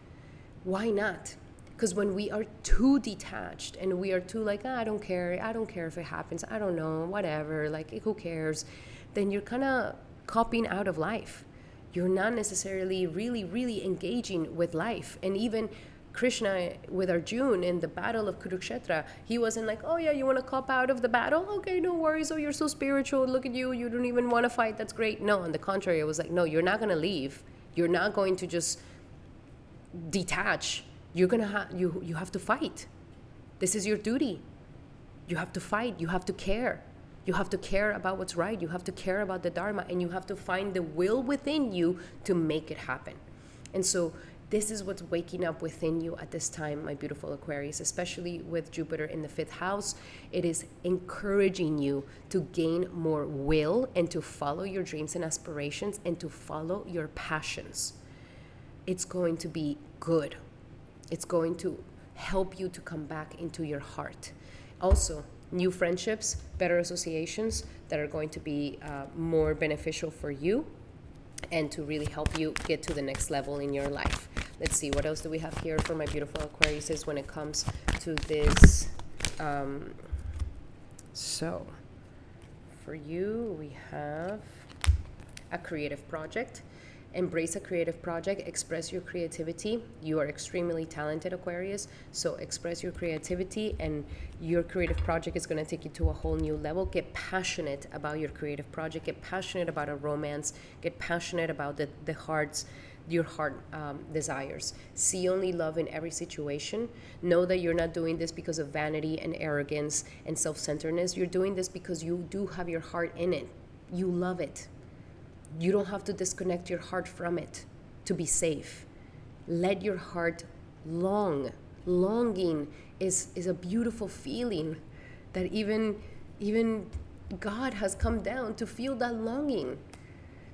Why not? Because when we are too detached and we are too like, I don't care if it happens, I don't know, whatever, like, who cares? Then you're kind of copying out of life. You're not necessarily really engaging with life. And even Krishna with Arjuna in the battle of Kurukshetra, he wasn't like, oh yeah, you want to cop out of the battle? Okay, no worries. Oh, you're so spiritual. Look at you. You don't even want to fight. That's great. No, on the contrary, it was like, no, you're not going to leave. You're not going to just detach. You're going to you have to fight. This is your duty. You have to fight. You have to care. You have to care about what's right. You have to care about the Dharma, and you have to find the will within you to make it happen. And so this is what's waking up within you at this time, my beautiful Aquarius, especially with Jupiter in the 5th house. It is encouraging you to gain more will and to follow your dreams and aspirations and to follow your passions. It's going to be good. It's going to help you to come back into your heart. Also, new friendships, better associations that are going to be more beneficial for you and to really help you get to the next level in your life. Let's see, what else do we have here for my beautiful Aquariuses when it comes to this? So, for you, we have a creative project. Embrace a creative project, express your creativity. You are extremely talented, Aquarius, so express your creativity, and your creative project is going to take you to a whole new level. Get passionate about your creative project. Get passionate about a romance. Get passionate about your heart desires. See only love in every situation. Know that you're not doing this because of vanity and arrogance and self-centeredness. You're doing this because you do have your heart in it. You love it. You don't have to disconnect your heart from it to be safe. Let your heart long. Longing is a beautiful feeling that even God has come down to feel that longing.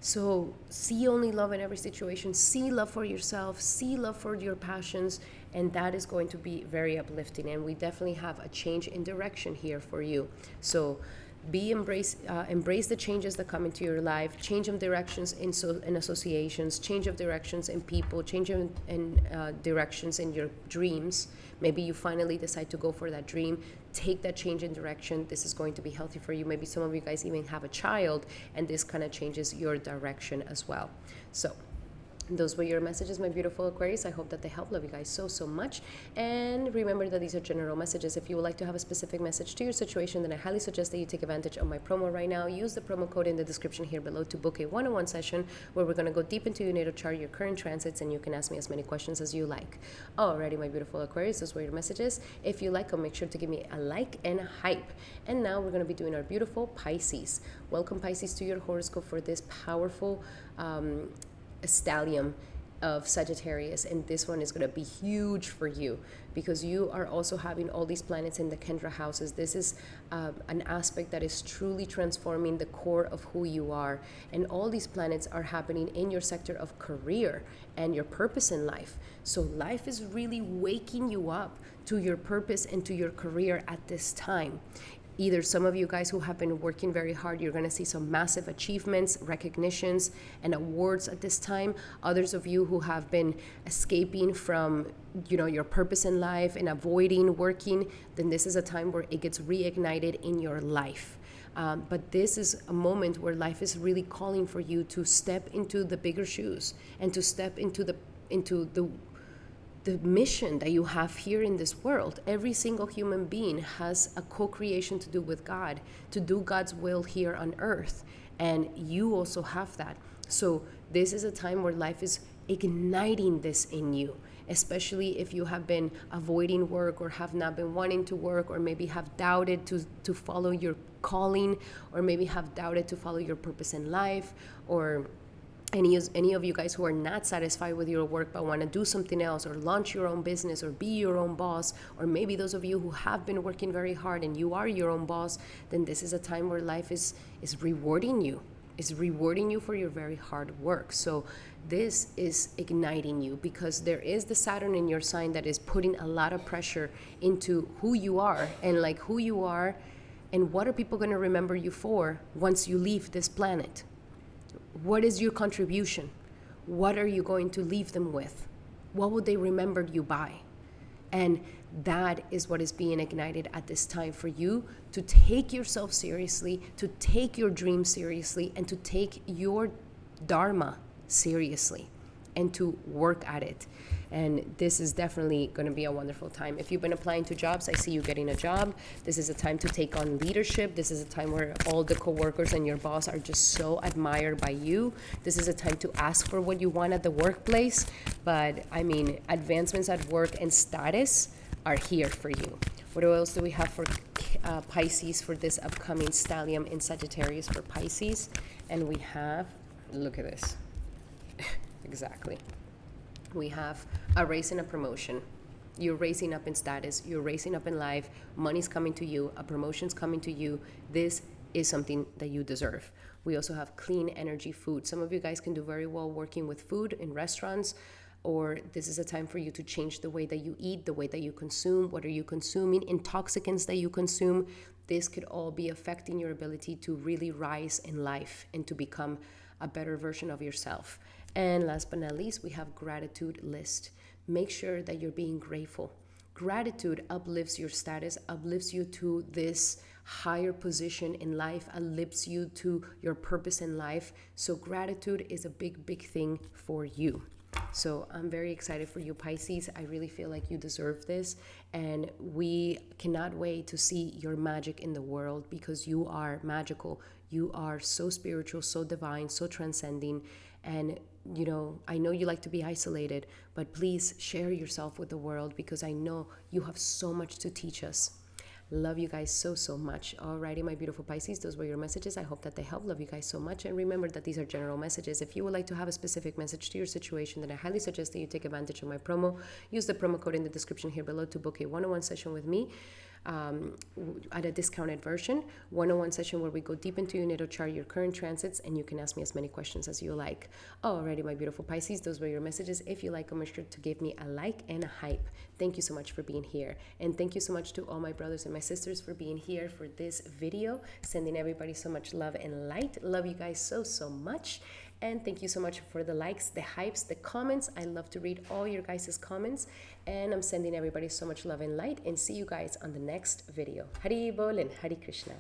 So see only love in every situation. See love for yourself. See love for your passions. And that is going to be very uplifting. And we definitely have a change in direction here for you. So embrace the changes that come into your life. Change of directions in associations, change of directions in people, change in directions in your dreams. Maybe you finally decide to go for that dream. Take that change in direction. This is going to be healthy for you. Maybe some of you guys even have a child, and this kind of changes your direction as well. So those were your messages, my beautiful Aquarius. I hope that they help. Love you guys so much. And remember that these are general messages. If you would like to have a specific message to your situation, then I highly suggest that you take advantage of my promo right now. Use the promo code in the description here below to book a one-on-one session where we're going to go deep into your natal chart, your current transits, and you can ask me as many questions as you like. Alrighty, my beautiful Aquarius, those were your messages. If you like them, make sure to give me a like and a hype. And now we're going to be doing our beautiful Pisces. Welcome, Pisces, to your horoscope for this powerful Stallium of Sagittarius, and this one is going to be huge for you because you are also having all these planets in the Kendra houses. This is an aspect that is truly transforming the core of who you are, and all these planets are happening in your sector of career and your purpose in life. So life is really waking you up to your purpose and to your career at this time. Either some of you guys who have been working very hard, you're going to see some massive achievements, recognitions, and awards at this time. Others of you who have been escaping from, your purpose in life and avoiding working, then this is a time where it gets reignited in your life. But this is a moment where life is really calling for you to step into the bigger shoes and to step into the mission that you have here in this world. Every single human being has a co-creation to do with God, to do God's will here on earth. And you also have that. So this is a time where life is igniting this in you, especially if you have been avoiding work or have not been wanting to work, or maybe have doubted to follow your calling, or maybe have doubted to follow your purpose in life, or any of you guys who are not satisfied with your work but want to do something else, or launch your own business, or be your own boss, or maybe those of you who have been working very hard and you are your own boss, then this is a time where life is rewarding you. Is rewarding you for your very hard work. So this is igniting you because there is the Saturn in your sign that is putting a lot of pressure into who you are, and who you are and what are people going to remember you for once you leave this planet. What is your contribution? What are you going to leave them with? What will they remember you by? And that is what is being ignited at this time for you, to take yourself seriously, to take your dreams seriously, and to take your Dharma seriously, and to work at it. And this is definitely going to be a wonderful time. If you've been applying to jobs, I see you getting a job. This is a time to take on leadership. This is a time where all the coworkers and your boss are just so admired by you. This is a time to ask for what you want at the workplace. But advancements at work and status are here for you. What else do we have for Pisces for this upcoming Stallium in Sagittarius for Pisces? And we have, look at this. Exactly. We have a raise and a promotion. You're raising up in status. You're raising up in life. Money's coming to you. A promotion's coming to you. This is something that you deserve. We also have clean energy food. Some of you guys can do very well working with food in restaurants, or this is a time for you to change the way that you eat, the way that you consume. What are you consuming? Intoxicants that you consume. This could all be affecting your ability to really rise in life and to become a better version of yourself. And last but not least, we have gratitude list. Make sure that you're being grateful. Gratitude uplifts your status, uplifts you to this higher position in life, uplifts you to your purpose in life. So gratitude is a big, big thing for you. So I'm very excited for you, Pisces. I really feel like you deserve this. And we cannot wait to see your magic in the world, because you are magical. You are so spiritual, so divine, so transcending. And, you know, I know you like to be isolated, but please share yourself with the world, because I know you have so much to teach us. Love you guys so, so much. Alrighty, my beautiful Pisces, those were your messages. I hope that they help. Love you guys so much. And remember that these are general messages. If you would like to have a specific message to your situation, then I highly suggest that you take advantage of my promo. Use the promo code in the description here below to book a one-on-one session with me. At a discounted version, one-on-one session where we go deep into your natal chart, your current transits, and you can ask me as many questions as you like. Alrighty, my beautiful Pisces, those were your messages. If you like them, make sure to give me a like and a hype. Thank you so much for being here, and thank you so much to all my brothers and my sisters for being here for this video. Sending everybody so much love and light. Love you guys so, so much. And thank you so much for the likes, the hypes, the comments. I love to read all your guys' comments. And I'm sending everybody so much love and light. And see you guys on the next video. Hari Bol and Hari Krishna.